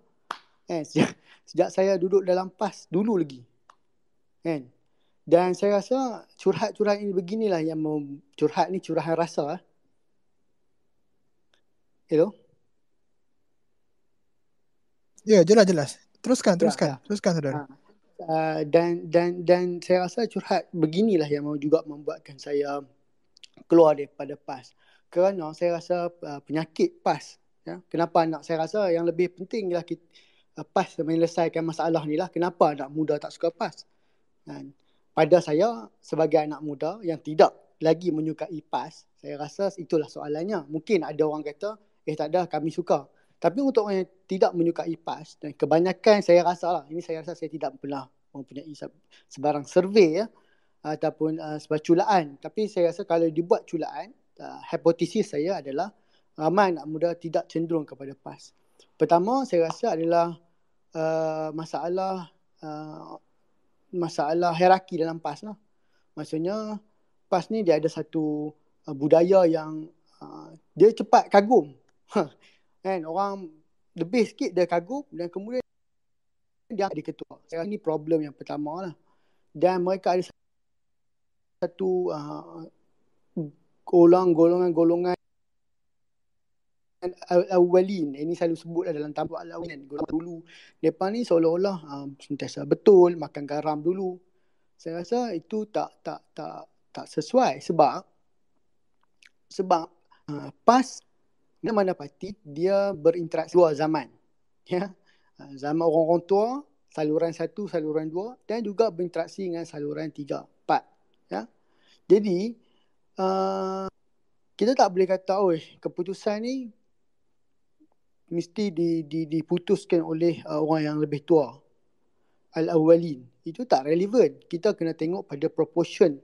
Sejak saya duduk dalam PAS dulu lagi. Dan saya rasa curhat-curhat ini beginilah yang curhat ni curahan rasa. Hello? Ya, jelas. Teruskan saudara. Dan saya rasa curhat beginilah yang juga membuatkan saya keluar daripada PAS. Kerana saya rasa penyakit PAS. Ya, kenapa saya rasa yang lebih penting ialah PAS menyelesaikan masalah ni lah. Kenapa anak muda tak suka PAS? Pada saya sebagai anak muda yang tidak lagi menyukai PAS, saya rasa itulah soalannya. Mungkin ada orang kata, tak ada, kami suka. Tapi untuk orang yang tidak menyukai PAS, dan kebanyakan saya rasa saya tidak pernah mempunyai sebarang survey ataupun sebarang culaan. Tapi saya rasa kalau dibuat culaan, hipotesis saya adalah ramai anak muda tidak cenderung kepada PAS. Pertama, saya rasa adalah masalah hierarki dalam PAS lah. Maksudnya PAS ni dia ada satu budaya yang dia cepat kagum. Kan, orang lebih sikit dia kagum dan kemudian dia jadi ketua. Saya rasa ni problem yang pertama lah. Dan mereka ada satu golongan al-awwalin. Ini selalu sebut dalam tabak al-awwalin. Golongan dulu. Mereka ni seolah-olah sentiasa betul, makan garam dulu. Saya rasa itu tak sesuai sebab PAS mana parti dia berinteraksi dua zaman. Ya. Zaman orang-orang tua, saluran 1, saluran 2 dan juga berinteraksi dengan saluran 3, 4. Ya. Jadi kita tak boleh kata keputusan ni mesti diputuskan oleh orang yang lebih tua, al-awwalin. Itu tak relevan. Kita kena tengok pada proportion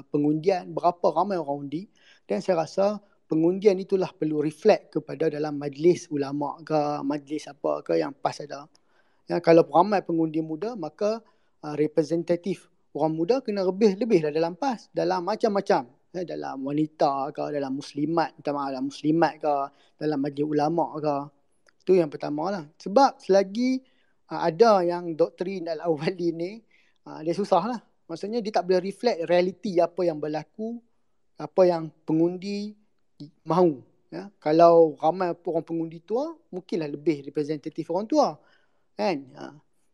pengundian, berapa ramai orang undi, dan saya rasa pengundian itulah perlu reflect kepada dalam majlis ulama ke, majlis apa ke yang PAS ada. Ya, kalau ramai pengundi muda, maka representatif orang muda kena lebih dalam PAS, dalam macam-macam. Dalam wanita ke, dalam muslimat ke, dalam majlis ulama ke. Itu yang pertama lah. Sebab selagi ada yang doktrin al-awwalin ni, dia susah lah. Maksudnya dia tak boleh reflect realiti apa yang berlaku, apa yang pengundi mahu. Ya. Kalau ramai orang pengundi tua, mungkinlah lebih representatif orang tua. Kan?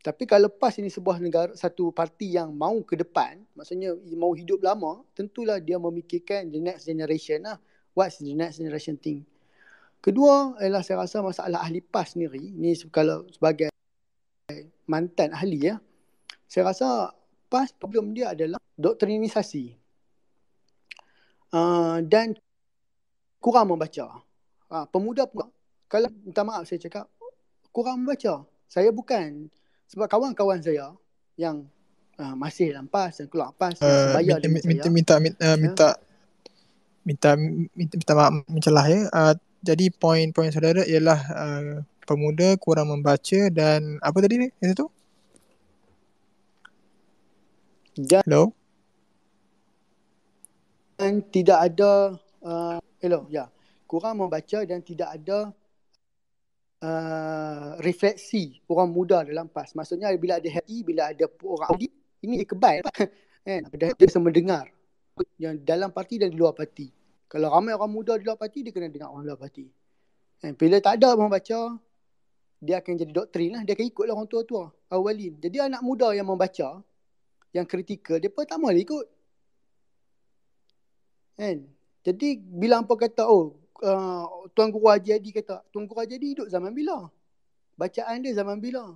Tapi kalau PAS ini sebuah negara, satu parti yang mahu ke depan, maksudnya mahu hidup lama, tentulah dia memikirkan the next generation lah. What's the next generation thing? Kedua ialah saya rasa masalah ahli PAS sendiri. Ni kalau sebagai mantan ahli saya rasa PAS problem dia adalah doktrinisasi. Dan kurang membaca. Pemuda pula, kalau minta maaf saya cakap, kurang membaca. Saya bukan, sebab kawan-kawan saya yang masih dalam PAS dan keluar PAS yang sebaya dengan saya. Minta maaf mencelah ya. Jadi poin saudara ialah pemuda kurang membaca dan apa tadi ni? Yang itu? Hello? Dan tidak ada kurang membaca dan tidak ada refleksi orang muda dalam PAS. Maksudnya bila ada happy, bila ada orang audit, ini dia kebal kan? Dia bisa mendengar yang dalam parti dan di luar parti. Kalau ramai orang muda di luar parti, dia kena dengar orang luar parti. Bila tak ada orang baca, dia akan jadi doktrin lah. Dia akan ikutlah orang tua-tua, awalin. Jadi anak muda yang membaca, yang kritikal, dia pun tak mahu ikut. Kan? Jadi bila hampa kata Tuan Guru Haji Adi kata, Tuan Guru Haji Adi hidup zaman bila? Bacaan dia zaman bila?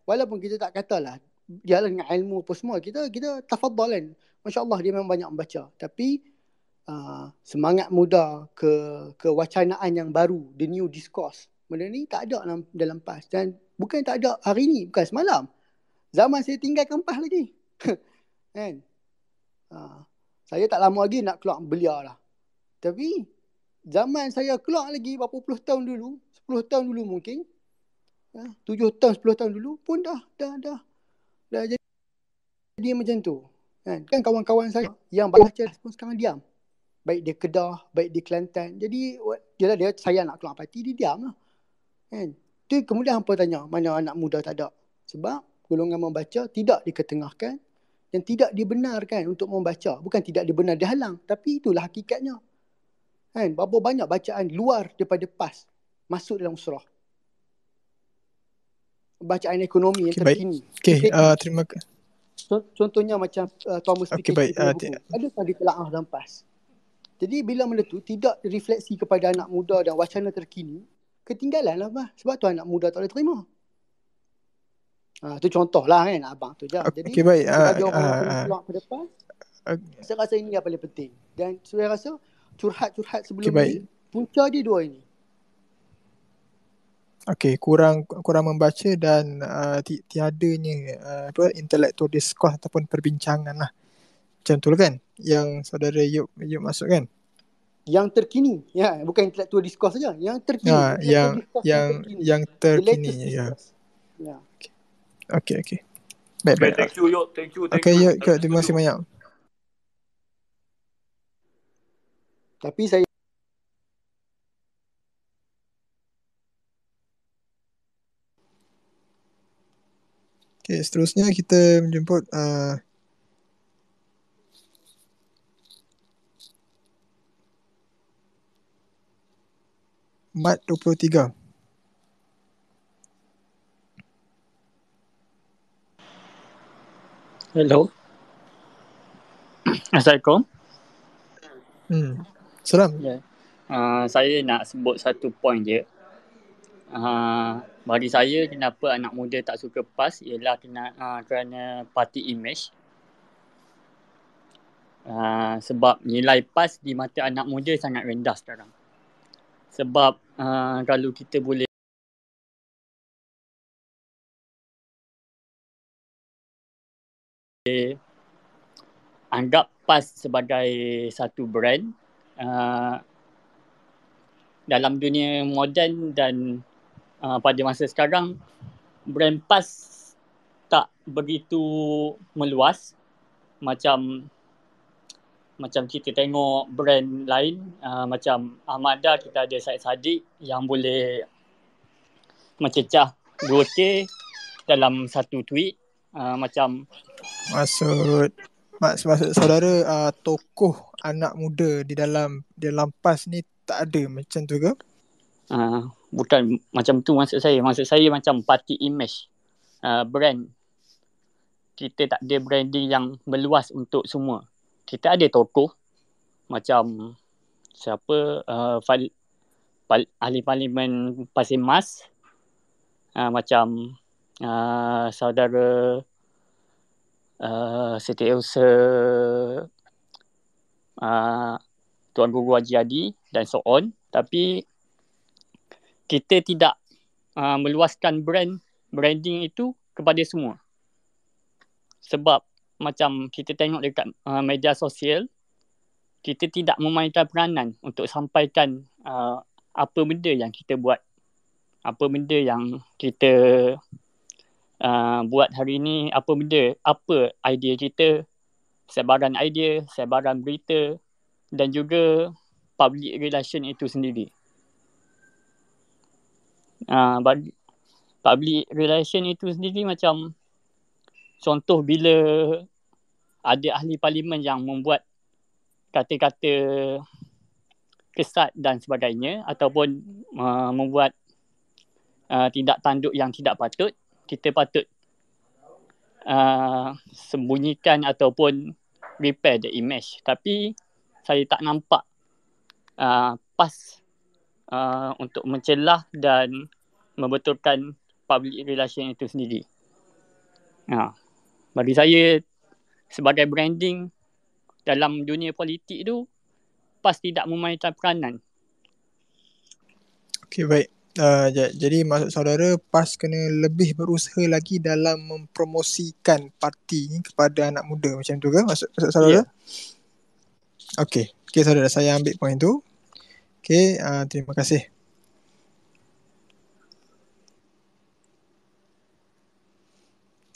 Walaupun kita tak katalah jalan dengan ilmu apa semua, kita tafadhal kan. Masya-Allah dia memang banyak membaca. Tapi semangat muda ke wacanaan yang baru, the new discourse, benda ni tak ada dalam PAS. Dan bukan tak ada hari ni, bukan semalam. Zaman saya tinggalkan PAS lagi. Kan? Saya tak lama lagi nak keluar belia lah. Tapi zaman saya keluar lagi berapa puluh tahun dulu, 10 tahun dulu mungkin, 7 tahun, 10 tahun dulu pun dah jadi macam tu. Kan kawan-kawan saya yang baca pun sekarang diam. Baik dia Kedah, baik di Kelantan. Jadi dia saya nak keluar parti, dia diam lah. Kan? Tu kemudian hampa tanya, mana anak muda tak ada? Sebab golongan membaca tidak diketengahkan dan tidak dibenarkan untuk membaca. Bukan tidak dibenar, dihalang. Tapi itulah hakikatnya. Kan? Berapa banyak bacaan luar daripada PAS masuk dalam usrah. Bacaan ekonomi yang terkini. Terima kasih. Contohnya macam Thomas Piketty punya buku. Adakah ditelaah dalam PAS? Jadi bila benda tu tidak refleksi kepada anak muda dan wacana terkini, ketinggalan lah bah. Sebab tu anak muda tak boleh terima. Tu contoh lah kan abang tu je. Jadi bagi orang yang keluar pada PAS, saya rasa ini yang paling penting. Dan saya rasa curhat-curhat sebelum ni, punca dia dua ini. kurang membaca dan tiadanya intellectual discourse ataupun perbincangan lah. Macam tu kan yang saudara Yub masuk kan? Yang terkini, ya, bukan intellectual discourse saja, yang terkini. Yang terkini, ya. Ya. Okey. Baik. Thank you, Yop. Thank you. Okey, Yub, terima kasih banyak. Tapi saya seterusnya kita menjemput Mat 23. Hello. Assalamualaikum. Salam. Yeah. Saya nak sebut satu point je. Bagi saya, kenapa anak muda tak suka PAS ialah kerana party image. Sebab nilai PAS di mata anak muda sangat rendah sekarang. Sebab kalau kita boleh anggap PAS sebagai satu brand dalam dunia moden dan pada masa sekarang, brand PAS tak begitu meluas macam kita tengok brand lain, macam Ahmada kita ada Syed Saddiq yang boleh mencecah 2K dalam satu tweet. Maksud saudara tokoh anak muda di dalam PAS ni tak ada macam tu ke? Bukan macam tu maksud saya. Maksud saya macam party image, brand. Kita tak ada branding yang meluas untuk semua. Kita ada tokoh macam siapa, ahli parlimen Pasir Mas, macam saudara Setiausaha Tuan Guru Haji Hadi dan so on. Tapi kita tidak meluaskan branding itu kepada semua. Sebab macam kita tengok dekat media sosial, kita tidak memainkan peranan untuk sampaikan apa benda yang kita buat, apa benda yang kita buat hari ni, apa idea kita, sebaran idea, sebaran berita dan juga public relation itu sendiri. Public relation itu sendiri macam contoh bila ada ahli parlimen yang membuat kata-kata kesat dan sebagainya ataupun membuat tindak tanduk yang tidak patut, kita patut sembunyikan ataupun repair the image. Tapi saya tak nampak PAS untuk mencelah dan membetulkan public relation itu sendiri. Bagi saya, sebagai branding dalam dunia politik tu, PAS tidak memainkan peranan. Okey, baik. Jadi maksud saudara, PAS kena lebih berusaha lagi dalam mempromosikan parti ni kepada anak muda, macam tu ke maksud saudara? Okey, saudara, saya ambil poin tu. Okey, terima kasih.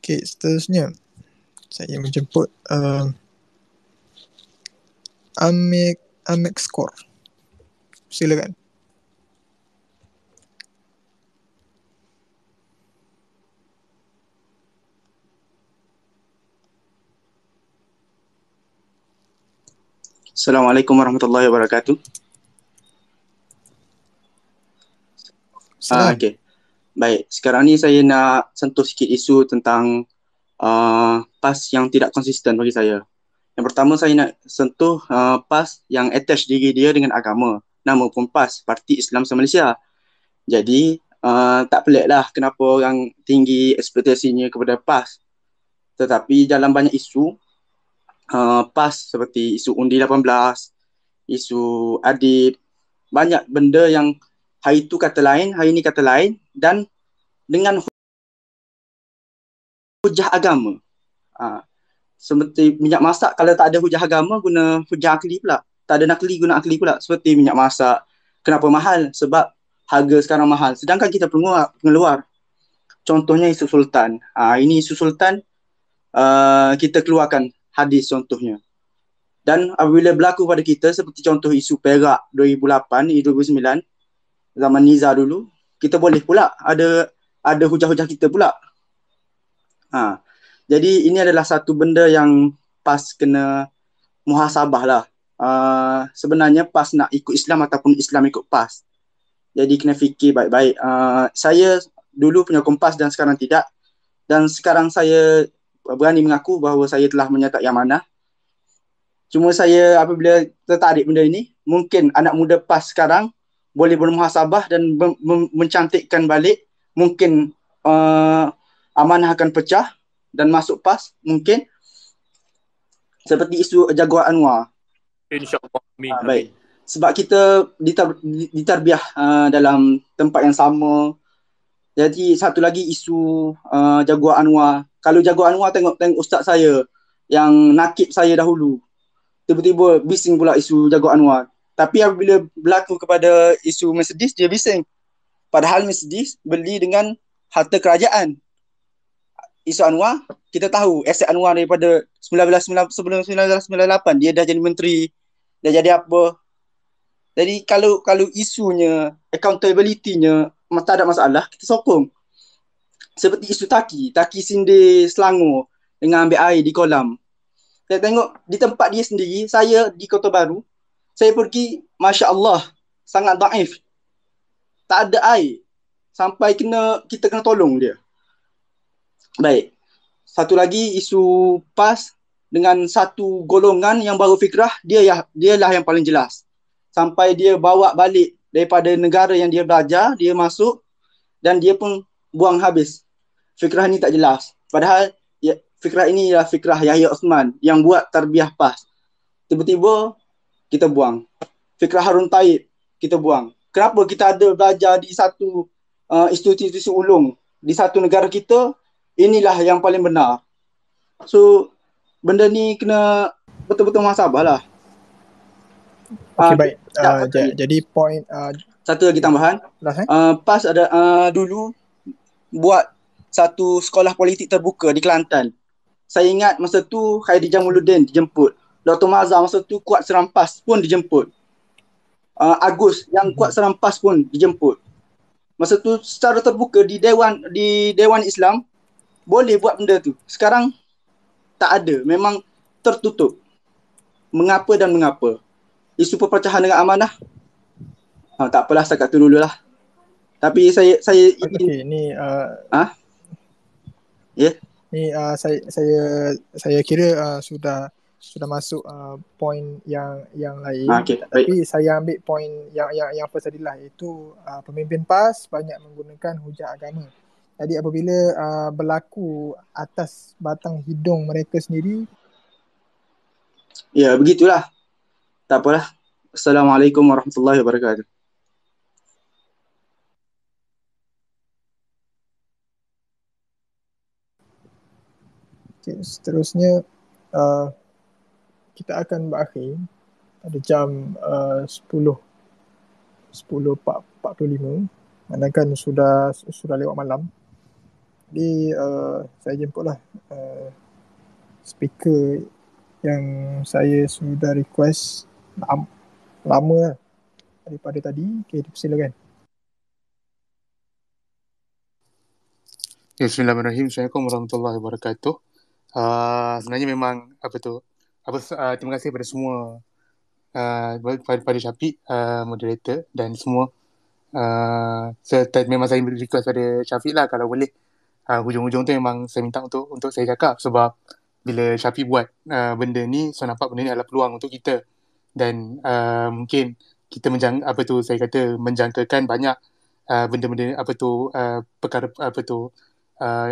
Okey, seterusnya saya menjemput Amek Skor. Silakan. Assalamualaikum warahmatullahi wabarakatuh. Okey. Baik, sekarang ni saya nak sentuh sikit isu tentang PAS yang tidak konsisten bagi saya. Yang pertama, saya nak sentuh PAS yang attach diri dia dengan agama. Nama pun PAS, Parti Islam Se-Malaysia. Jadi, tak pelik lah kenapa orang tinggi ekspektasinya kepada PAS. Tetapi dalam banyak isu, PAS seperti isu undi 18, isu adib, banyak benda yang Hari itu kata lain, hari ini kata lain, dan dengan hujah agama. Seperti minyak masak, kalau tak ada hujah agama, guna hujah akli pula. Tak ada nakli, guna akli pula. Seperti minyak masak. Kenapa mahal? Sebab harga sekarang mahal. Sedangkan kita pengeluar. Contohnya isu sultan. Ini isu sultan, kita keluarkan hadis contohnya. Dan apabila berlaku pada kita, seperti contoh isu Perak 2008, 2009, zaman Niza dulu, kita boleh pula ada hujah-hujah kita pula. Jadi ini adalah satu benda yang PAS kena muhasabah lah. Sebenarnya PAS nak ikut Islam ataupun Islam ikut PAS. Jadi kena fikir baik-baik. Saya dulu penyokong PAS dan sekarang tidak. Dan sekarang saya berani mengaku bahawa saya telah menyertai amanah. Cuma saya apabila tertarik benda ini, mungkin anak muda PAS sekarang boleh bermuhasabah dan mencantikkan balik. Mungkin amanah akan pecah dan masuk PAS, mungkin. Seperti isu Jaguar Anwar. InsyaAllah. Amin. Baik. Sebab kita ditarbiah dalam tempat yang sama. Jadi satu lagi isu Jaguar Anwar. Kalau Jaguar Anwar tengok ustaz saya yang nakib saya dahulu, tiba-tiba bising pula isu Jaguar Anwar. Tapi apabila berlaku kepada isu Mercedes, dia bising. Padahal Mercedes beli dengan harta kerajaan. Isu Anwar, kita tahu aset Anwar daripada sebelum 1998, dia dah jadi menteri, dah jadi apa. Jadi kalau isunya, accountability-nya tak ada masalah, kita sokong. Seperti isu Taki sindir Selangor dengan ambil air di kolam. Saya tengok di tempat dia sendiri, saya di Kota Baru, saya pergi, Masya Allah, sangat daif. Tak ada air. Sampai kita kena tolong dia. Baik. Satu lagi isu PAS dengan satu golongan yang baru fikrah, dialah yang paling jelas. Sampai dia bawa balik daripada negara yang dia belajar, dia masuk dan dia pun buang habis. Fikrah ni tak jelas. Padahal fikrah ini ialah fikrah Yahya Osman yang buat tarbiyah PAS. Tiba-tiba kita buang. Fikrah Harun Taib kita buang. Kenapa kita ada belajar di satu institusi ulung di satu negara kita, inilah yang paling benar. So benda ni kena betul-betul muhasabah lah. Okey, baik. Jadi point satu lagi tambahan. PAS ada dulu buat satu sekolah politik terbuka di Kelantan. Saya ingat masa tu Khairijah Muluddin dijemput. Dr. Mazhar masa tu Kuat Serampas pun dijemput. Agus yang Kuat Serampas pun dijemput. Masa tu secara terbuka di Dewan Islam boleh buat benda tu. Sekarang tak ada, memang tertutup. Mengapa dan mengapa? Isu perpecahan dengan amanah, tak apalah, setakat tu dululah. Tapi saya okey, ni ni saya kira sudah masuk point yang lain. Tapi saya ambil point yang first tadi lah, iaitu pemimpin PAS banyak menggunakan hujah agama. Jadi apabila berlaku atas batang hidung mereka sendiri, ya begitulah. Tak apalah. Assalamualaikum warahmatullahi wabarakatuh. okay, seterusnya kita akan berakhir pada jam 10:45, manakan sudah lewat malam. Jadi saya jemputlah speaker yang saya sudah request lama lah daripada tadi. Okay, silakan. Bismillahirrahmanirrahim. Assalamualaikum warahmatullahi wabarakatuh. Sebenarnya memang terima kasih kepada semua, pada Syafiq, moderator dan semua. Memang saya request pada Syafiq lah kalau boleh. Hujung-hujung tu memang saya minta untuk saya cakap, sebab bila Syafiq buat benda ni, saya nampak benda ni adalah peluang untuk kita. Dan mungkin kita saya kata menjangkakan banyak benda-benda perkara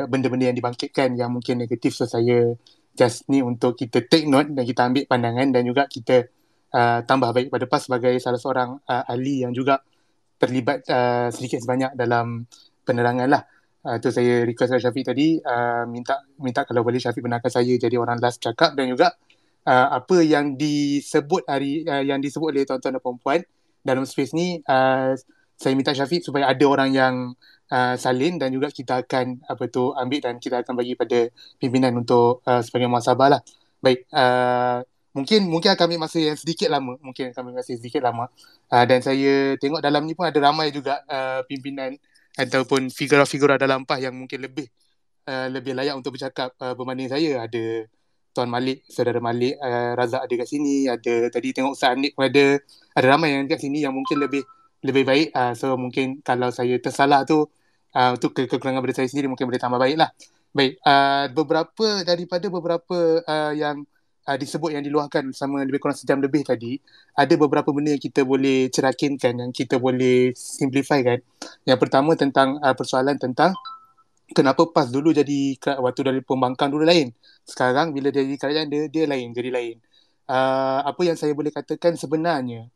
benda-benda yang dibangkitkan yang mungkin negatif. So saya just ni untuk kita take note dan kita ambil pandangan, dan juga kita tambah baik pada PAS sebagai salah seorang ahli yang juga terlibat sedikit sebanyak dalam penerangan lah. Tu saya request kepada Syafiq tadi, minta kalau boleh Syafiq benarkan saya jadi orang last cakap, dan juga apa yang disebut oleh tuan-tuan dan puan-puan dalam space ni, saya minta Syafiq supaya ada orang yang salin, dan juga kita akan ambil dan kita akan bagi pada pimpinan untuk sebagai muhasabah lah. Baik, mungkin akan ambil masa yang sedikit lama, dan saya tengok dalam ni pun ada ramai juga pimpinan ataupun figura-figura dalam PAS yang mungkin lebih layak untuk bercakap berbanding saya. Ada Tuan Malik, Saudara Malik Razak ada kat sini, ada tadi tengok Ustaz Anik pun ada ramai yang kat sini yang mungkin lebih baik. So mungkin kalau saya tersalah tu untuk kekurangan pada saya sendiri, mungkin boleh tambah baik lah. Baik, daripada beberapa yang disebut, yang diluahkan sama lebih kurang sejam lebih tadi, ada beberapa benda yang kita boleh cerakinkan, yang kita boleh simplify kan. Yang pertama tentang persoalan tentang kenapa PAS dulu jadi, waktu dari pembangkang dulu lain, sekarang bila dia jadi kerajaan dia lain, jadi lain. Apa yang saya boleh katakan sebenarnya,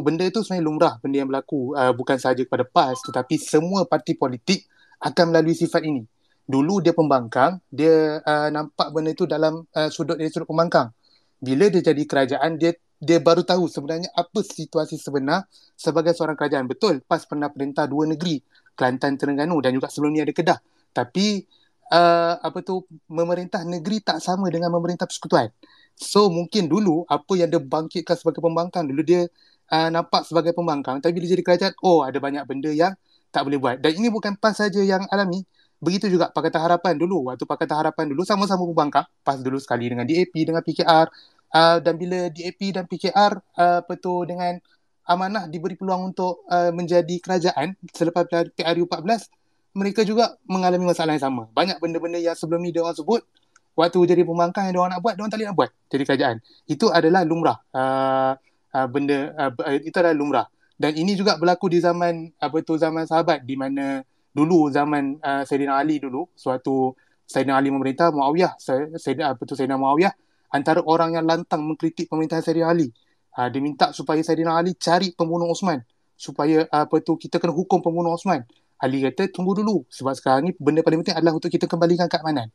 benda tu sebenarnya lumrah, benda yang berlaku bukan sahaja kepada PAS, tetapi semua parti politik akan melalui sifat ini. Dulu dia pembangkang, dia nampak benda itu dalam sudut pembangkang. Bila dia jadi kerajaan, dia baru tahu sebenarnya apa situasi sebenar sebagai seorang kerajaan. Betul, PAS pernah perintah 2 negeri, Kelantan, Terengganu, dan juga sebelum ni ada Kedah. Tapi memerintah negeri tak sama dengan memerintah persekutuan. So mungkin dulu apa yang dia bangkitkan sebagai pembangkang, dulu dia nampak sebagai pembangkang, tapi bila jadi kerajaan, ada banyak benda yang tak boleh buat. Dan ini bukan PAS saja yang alami. Begitu juga Pakatan Harapan dulu. Waktu Pakatan Harapan dulu sama-sama pembangkang, PAS dulu sekali dengan DAP, dengan PKR. Dan bila DAP dan PKR dengan amanah diberi peluang untuk menjadi kerajaan selepas PRU 14, mereka juga mengalami masalah yang sama. Banyak benda-benda yang sebelum ni diorang sebut, waktu jadi pembangkang yang diorang nak buat, diorang tak boleh nak buat jadi kerajaan. Itu adalah lumrah. Itu adalah lumrah. Dan ini juga berlaku di zaman zaman sahabat, di mana dulu zaman Saidina Ali dulu, suatu Saidina Ali memerintah, Saidina Muawiyah antara orang yang lantang mengkritik pemerintahan Saidina Ali. Dia minta supaya Saidina Ali cari pembunuh Osman, supaya kita kena hukum pembunuh Osman. Ali kata tunggu dulu, sebab sekarang ni benda paling penting adalah untuk kita kembalikan keamanan.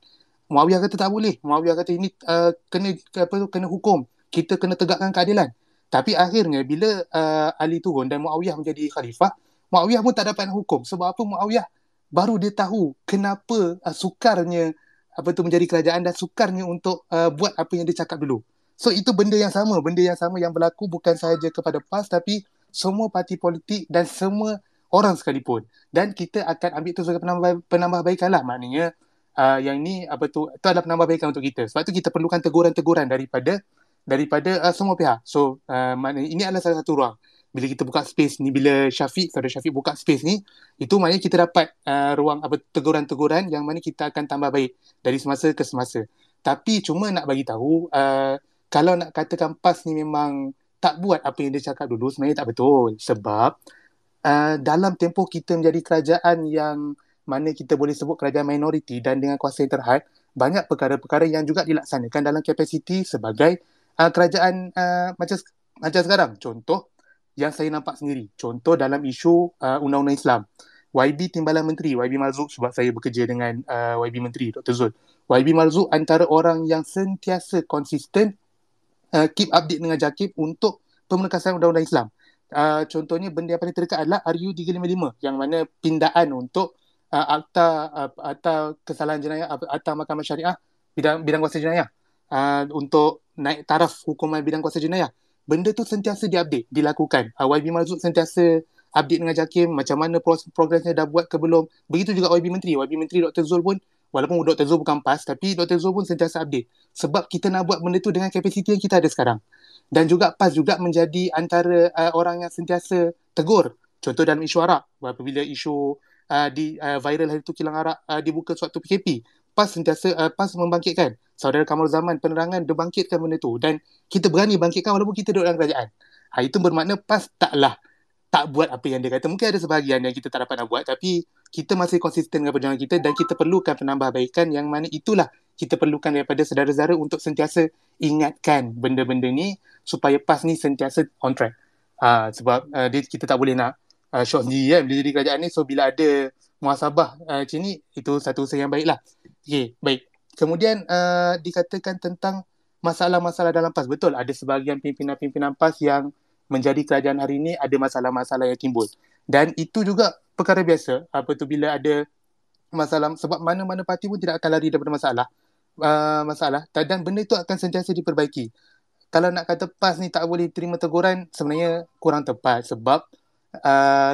Muawiyah kata tak boleh. Muawiyah kata ini kena hukum, kita kena tegakkan keadilan. Tapi akhirnya bila Ali turun dan Muawiyah menjadi khalifah, Muawiyah pun tak dapat nak hukum. Sebab apa? Muawiyah baru dia tahu kenapa sukarnya menjadi kerajaan dan sukarnya untuk buat apa yang dia cakap dulu. So itu benda yang sama yang berlaku bukan sahaja kepada PAS, tapi semua parti politik dan semua orang sekalipun. Dan kita akan ambil itu sebagai penambahbaikan lah. Maknanya yang ini itu adalah penambahbaikan untuk kita. Sebab tu kita perlukan teguran-teguran daripada semua pihak. So maknanya ini adalah salah satu ruang. Bila kita buka space ni, bila Saudara Syafiq buka space ni, itu maknanya kita dapat ruang teguran-teguran yang mana kita akan tambah baik dari semasa ke semasa. Tapi cuma nak bagi tahu, kalau nak katakan PAS ni memang tak buat apa yang dia cakap dulu, sebenarnya tak betul. Sebab dalam tempoh kita menjadi kerajaan yang mana kita boleh sebut kerajaan minoriti dan dengan kuasa yang terhad, banyak perkara-perkara yang juga dilaksanakan dalam kapasiti sebagai kerajaan macam sekarang. Contoh yang saya nampak sendiri, contoh dalam isu Undang-Undang Islam, YB Timbalan Menteri, YB Marzuk, sebab saya bekerja dengan YB Menteri Dr. Zul. YB Marzuk antara orang yang sentiasa konsisten keep update dengan JAKIB untuk pemerkasaan Undang-Undang Islam. Contohnya benda yang paling terdekat adalah RU 355 yang mana pindaan untuk akta kesalahan jenayah, akta Mahkamah Syariah bidang kuasa jenayah, untuk naik taraf hukuman bidang kuasa jenayah. Benda tu sentiasa dilakukan. YB Marzuk sentiasa update dengan JAKIM macam mana progresnya, dah buat ke belum. Begitu juga YB Menteri Dr. Zul pun, walaupun Dr. Zul bukan PAS, tapi Dr. Zul pun sentiasa update. Sebab kita nak buat benda tu dengan kapasiti yang kita ada sekarang. Dan juga PAS juga menjadi antara orang yang sentiasa tegur. Contoh dalam isu arak, apabila isu viral hari tu kilang arak dibuka suatu PKP, PAS membangkitkan. Saudara Kamal Zaman penerangan, dia bangkitkan benda tu. Dan kita berani bangkitkan walaupun kita duduk dalam kerajaan. Itu bermakna PAS tak buat apa yang dia kata. Mungkin ada sebahagian yang kita tak dapat nak buat, tapi kita masih konsisten dengan perjuangan kita dan kita perlukan penambahbaikan yang mana itulah kita perlukan daripada saudara-saudara untuk sentiasa ingatkan benda-benda ni supaya PAS ni sentiasa on track. Sebab kita tak boleh nak shock sendiri kan bila jadi kerajaan ni. So bila ada muhasabah macam ni, itu satu usaha yang baik lah. Okay, baik. Kemudian dikatakan tentang masalah-masalah dalam PAS. Betul, ada sebahagian pimpinan-pimpinan PAS yang menjadi kerajaan hari ini ada masalah-masalah yang timbul. Dan itu juga perkara biasa bila ada masalah, sebab mana-mana parti pun tidak akan lari daripada masalah dan benda itu akan sentiasa diperbaiki. Kalau nak kata PAS ni tak boleh terima teguran, sebenarnya kurang tepat. Sebab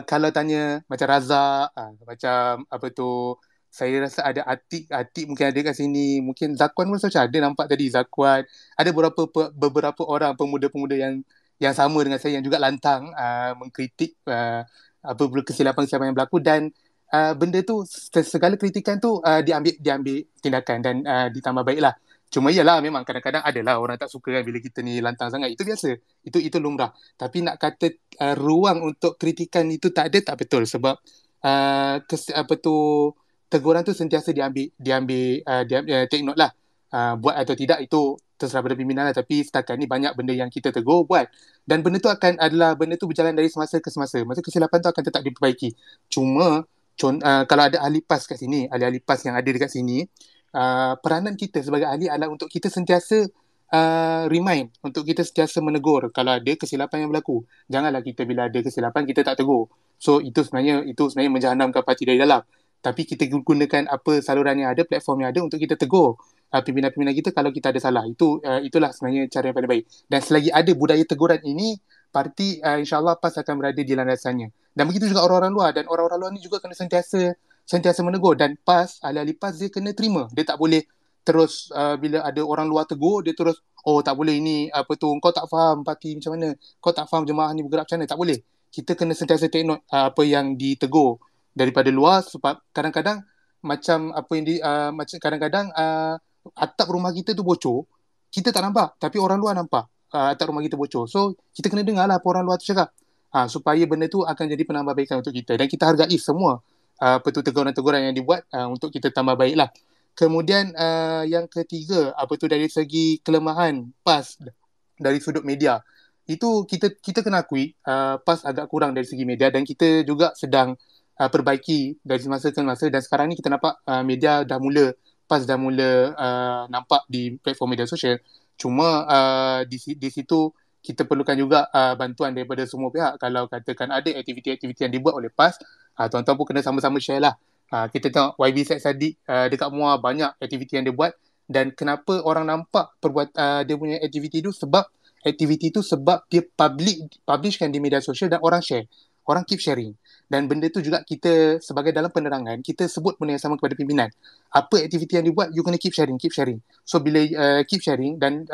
kalau tanya macam Razak, macam saya rasa ada Atik mungkin ada kat sini, mungkin Zakwan pun macam ada nampak tadi Zakwan. Ada beberapa orang pemuda-pemuda yang sama dengan saya yang juga lantang mengkritik kesilapan-kesilapan yang berlaku, dan benda tu, segala kritikan tu diambil tindakan dan ditambah baiklah. Cuma iyalah, memang kadang-kadang adalah orang tak suka kan bila kita ni lantang sangat. Itu biasa. Itu lumrah. Tapi nak kata ruang untuk kritikan itu tak ada, tak betul. Sebab teguran tu sentiasa diambil take note lah. Buat atau tidak itu terserah pada pimpinan lah. Tapi setakat ni banyak benda yang kita tegur buat. Dan benda tu benda tu berjalan dari semasa ke semasa. Masa kesilapan tu akan tetap diperbaiki. Cuma kalau ada ahli PAS kat sini, ahli-ahli PAS yang ada dekat sini, peranan kita sebagai ahli adalah untuk kita sentiasa remind, untuk kita sentiasa menegur kalau ada kesilapan yang berlaku. Janganlah kita bila ada kesilapan kita tak tegur. So itu sebenarnya menjahanamkan parti dari dalam. Tapi kita gunakan apa saluran yang ada, platform yang ada untuk kita tegur pimpinan-pimpinan kita kalau kita ada salah. Itulah sebenarnya cara yang paling baik. Dan selagi ada budaya teguran ini, parti insyaAllah PAS akan berada di landasannya. Dan begitu juga orang-orang luar. Dan orang-orang luar ni juga kena sentiasa menegur. Dan PAS, ahli-ahli PAS dia kena terima. Dia tak boleh terus bila ada orang luar tegur, dia terus tak boleh ini kau tak faham parti macam mana, kau tak faham jemaah ni bergerak macam mana. Tak boleh. Kita kena sentiasa take note apa yang ditegur daripada luar, sebab kadang-kadang macam kadang-kadang atap rumah kita tu bocor, kita tak nampak tapi orang luar nampak atap rumah kita bocor. So kita kena dengar lah apa orang luar tu cakap, supaya benda tu akan jadi penambahbaikan untuk kita. Dan kita hargai semua teguran-teguran yang dibuat untuk kita tambah baik lah. Kemudian yang ketiga, dari segi kelemahan PAS dari sudut media, itu kita kena akui PAS agak kurang dari segi media, dan kita juga sedang perbaiki dari masa ke masa. Dan sekarang ni kita nampak media PAS dah mula nampak di platform media sosial. Cuma di situ kita perlukan juga bantuan daripada semua pihak. Kalau katakan ada aktiviti-aktiviti yang dibuat oleh PAS, tuan-tuan pun kena sama-sama share lah. Kita tengok YB Said Sadiq dekat Muar, banyak aktiviti yang dia buat. Dan kenapa orang nampak dia punya aktiviti tu, sebab dia publishkan di media sosial dan orang share. Orang keep sharing. Dan benda tu juga kita sebagai dalam penerangan, kita sebut benda yang sama kepada pimpinan. Apa aktiviti yang dibuat, you kena keep sharing. So bila keep sharing dan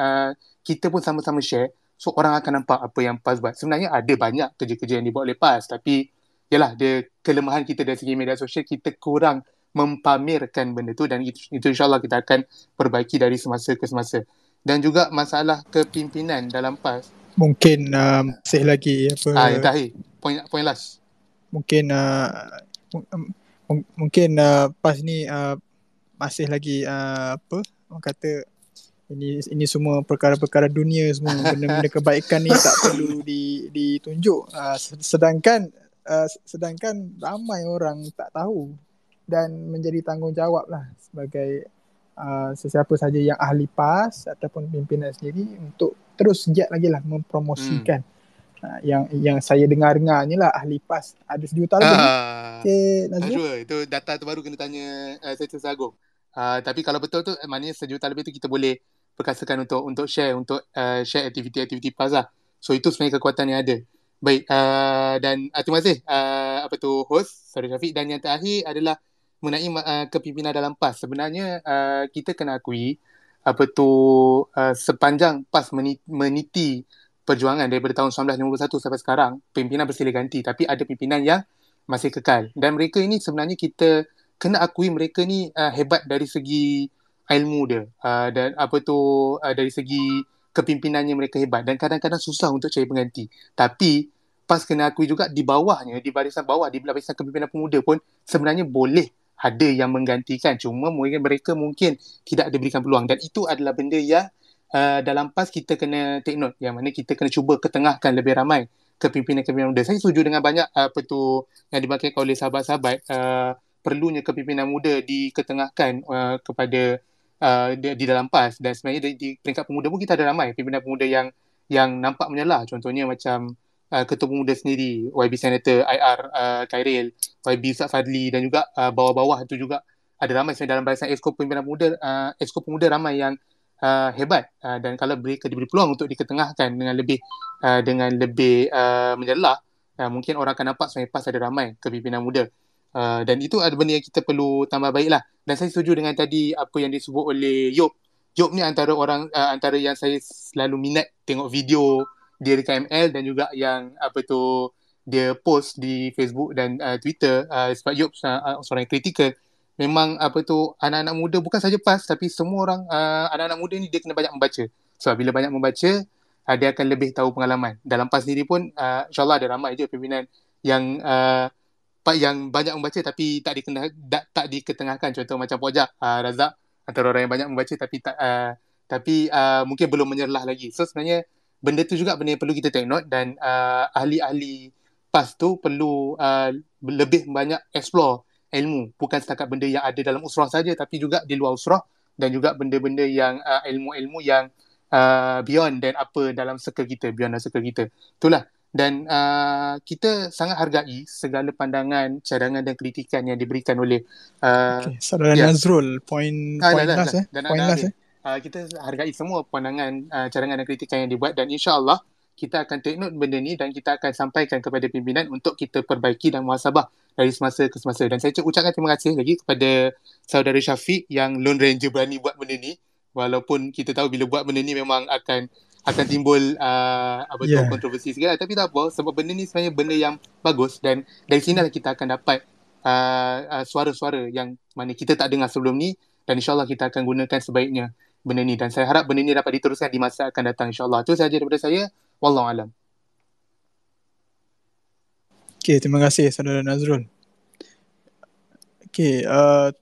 kita pun sama-sama share, so orang akan nampak apa yang PAS buat. Sebenarnya ada banyak kerja-kerja yang dibuat oleh PAS, tapi yalah, kelemahan kita dari segi media sosial, kita kurang mempamerkan benda tu, dan itu insyaAllah kita akan perbaiki dari semasa ke semasa. Dan juga masalah kepimpinan dalam PAS. Mungkin masih lagi yang terakhir, point last. Mungkin PAS ni masih lagi orang kata ini semua perkara-perkara dunia semua, benda-benda kebaikan ni tak perlu ditunjuk, sedangkan ramai orang tak tahu, dan menjadi tanggungjawab lah sebagai sesiapa saja yang ahli PAS ataupun pimpinan sendiri untuk terus giat lagi lah mempromosikan. Yang saya dengar-dengar ni lah, ahli PAS ada 1 juta lebih. Najwa, itu data terbaru kena tanya Setia Agung. Tapi kalau betul tu, maknanya 1 juta lebih tu kita boleh perkasakan untuk share aktiviti-aktiviti PAS lah. So itu sebenarnya kekuatan yang ada. Baik, dan terima kasih host Saudara Syafiq. Dan yang terakhir adalah mengenai kepimpinan dalam PAS. Sebenarnya kita kena akui sepanjang PAS meniti perjuangan daripada tahun 1951 sampai sekarang, pimpinan bersilih ganti, tapi ada pimpinan yang masih kekal. Dan mereka ini sebenarnya kita kena akui mereka ni hebat dari segi ilmu dia, dan dari segi kepimpinannya mereka hebat, dan kadang-kadang susah untuk cari pengganti. Tapi PAS kena akui juga di bawahnya, di barisan bawah, di barisan kepimpinan pemuda pun sebenarnya boleh ada yang menggantikan. Cuma mereka mungkin tidak diberikan peluang, dan itu adalah benda yang dalam PAS kita kena take note, yang mana kita kena cuba ketengahkan lebih ramai kepimpinan muda. Saya setuju dengan banyak yang dibagikan oleh sahabat-sahabat, perlunya kepimpinan muda diketengahkan kepada di dalam PAS, dan sebenarnya di peringkat pemuda pun kita ada ramai pimpinan pemuda yang nampak menyelah. Contohnya macam Ketua Pemuda sendiri, YB Senator IR Khairil, YB Ustaz Fadli, dan juga bawah-bawah itu juga ada ramai sebenarnya dalam barisan Exco Pimpinan Pemuda. Exco Pemuda ramai yang hebat, dan kalau mereka diberi peluang untuk diketengahkan dengan lebih menyelah, mungkin orang akan nampak sebenarnya PAS ada ramai kepimpinan muda. Dan itu ada benda yang kita perlu tambah baik lah. Dan saya setuju dengan tadi apa yang disebut oleh Yop. Yop ni antara antara yang saya selalu minat tengok video dia dekat ML, dan juga yang dia post di Facebook dan Twitter, sebab Yop seorang yang kritikal. Memang anak-anak muda bukan saja PAS, tapi semua orang, anak-anak muda ni dia kena banyak membaca. Sebab bila banyak membaca, dia akan lebih tahu pengalaman. Dalam PAS sendiri pun insyaAllah ada ramai je pimpinan yang banyak membaca tapi tak diketengahkan. Contoh macam Pojak Razak, antara orang yang banyak membaca tapi mungkin belum menyerlah lagi. So sebenarnya benda tu juga benda yang perlu kita take note, dan ahli-ahli PAS tu perlu lebih banyak explore ilmu, bukan setakat benda yang ada dalam usrah saja, tapi juga di luar usrah, dan juga benda-benda yang ilmu-ilmu yang beyond dan apa dalam circle kita, beyond circle kita. Itulah. Dan kita sangat hargai segala pandangan, cadangan dan kritikan yang diberikan oleh Saudara Nazrul, point last. Kita hargai semua pandangan, cadangan dan kritikan yang dibuat, dan insya-Allah kita akan take note benda ni dan kita akan sampaikan kepada pimpinan untuk kita perbaiki dan muhasabah dari semasa ke semasa. Dan saya ucapkan terima kasih lagi kepada saudara Syafiq yang Lone Ranger berani buat benda ni, walaupun kita tahu bila buat benda ni memang akan timbul kontroversi sikit lah. Tapi tak apa, sebab benda ni sebenarnya benda yang bagus, dan dari sinilah kita akan dapat suara-suara yang mana kita tak dengar sebelum ni, dan insyaAllah kita akan gunakan sebaiknya benda ni, dan saya harap benda ni dapat diteruskan di masa akan datang insyaAllah. Itu sahaja daripada saya. Wallahualam. Terima kasih saudara Nazrul.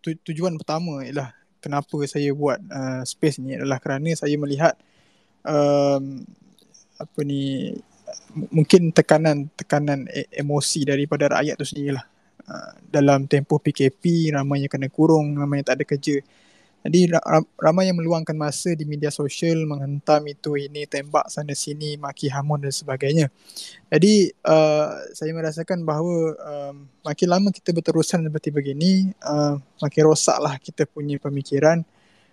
Tujuan pertama ialah kenapa saya buat space ni adalah kerana saya melihat mungkin tekanan emosi daripada rakyat tu sendirilah. Dalam tempoh PKP, ramai yang kena kurung, ramai yang tak ada kerja. Jadi ramai yang meluangkan masa di media sosial, menghentam itu ini, tembak sana sini, maki hamun dan sebagainya. Jadi saya merasakan bahawa makin lama kita berterusan seperti begini, makin rosaklah kita punya pemikiran,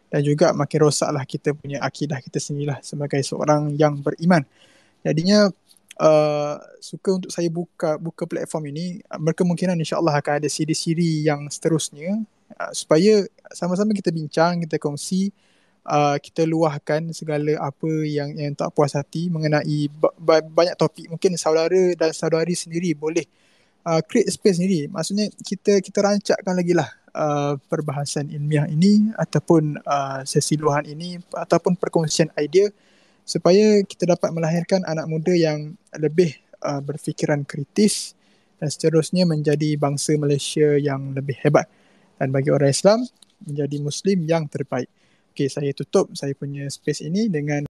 dan juga makin rosaklah kita punya akidah kita sendirilah sebagai seorang yang beriman. Jadinya suka untuk saya buka platform ini, berkemungkinan insyaAllah akan ada siri-siri yang seterusnya, supaya sama-sama kita bincang, kita kongsi, kita luahkan segala apa yang tak puas hati mengenai banyak topik. Mungkin saudara dan saudari sendiri boleh create space sendiri. Maksudnya kita rancakkan lagi lah perbahasan ilmiah ini, ataupun sesi luahan ini, ataupun perkongsian idea, supaya kita dapat melahirkan anak muda yang lebih berfikiran kritis, dan seterusnya menjadi bangsa Malaysia yang lebih hebat, dan bagi orang Islam menjadi Muslim yang terbaik. Saya tutup saya punya space ini dengan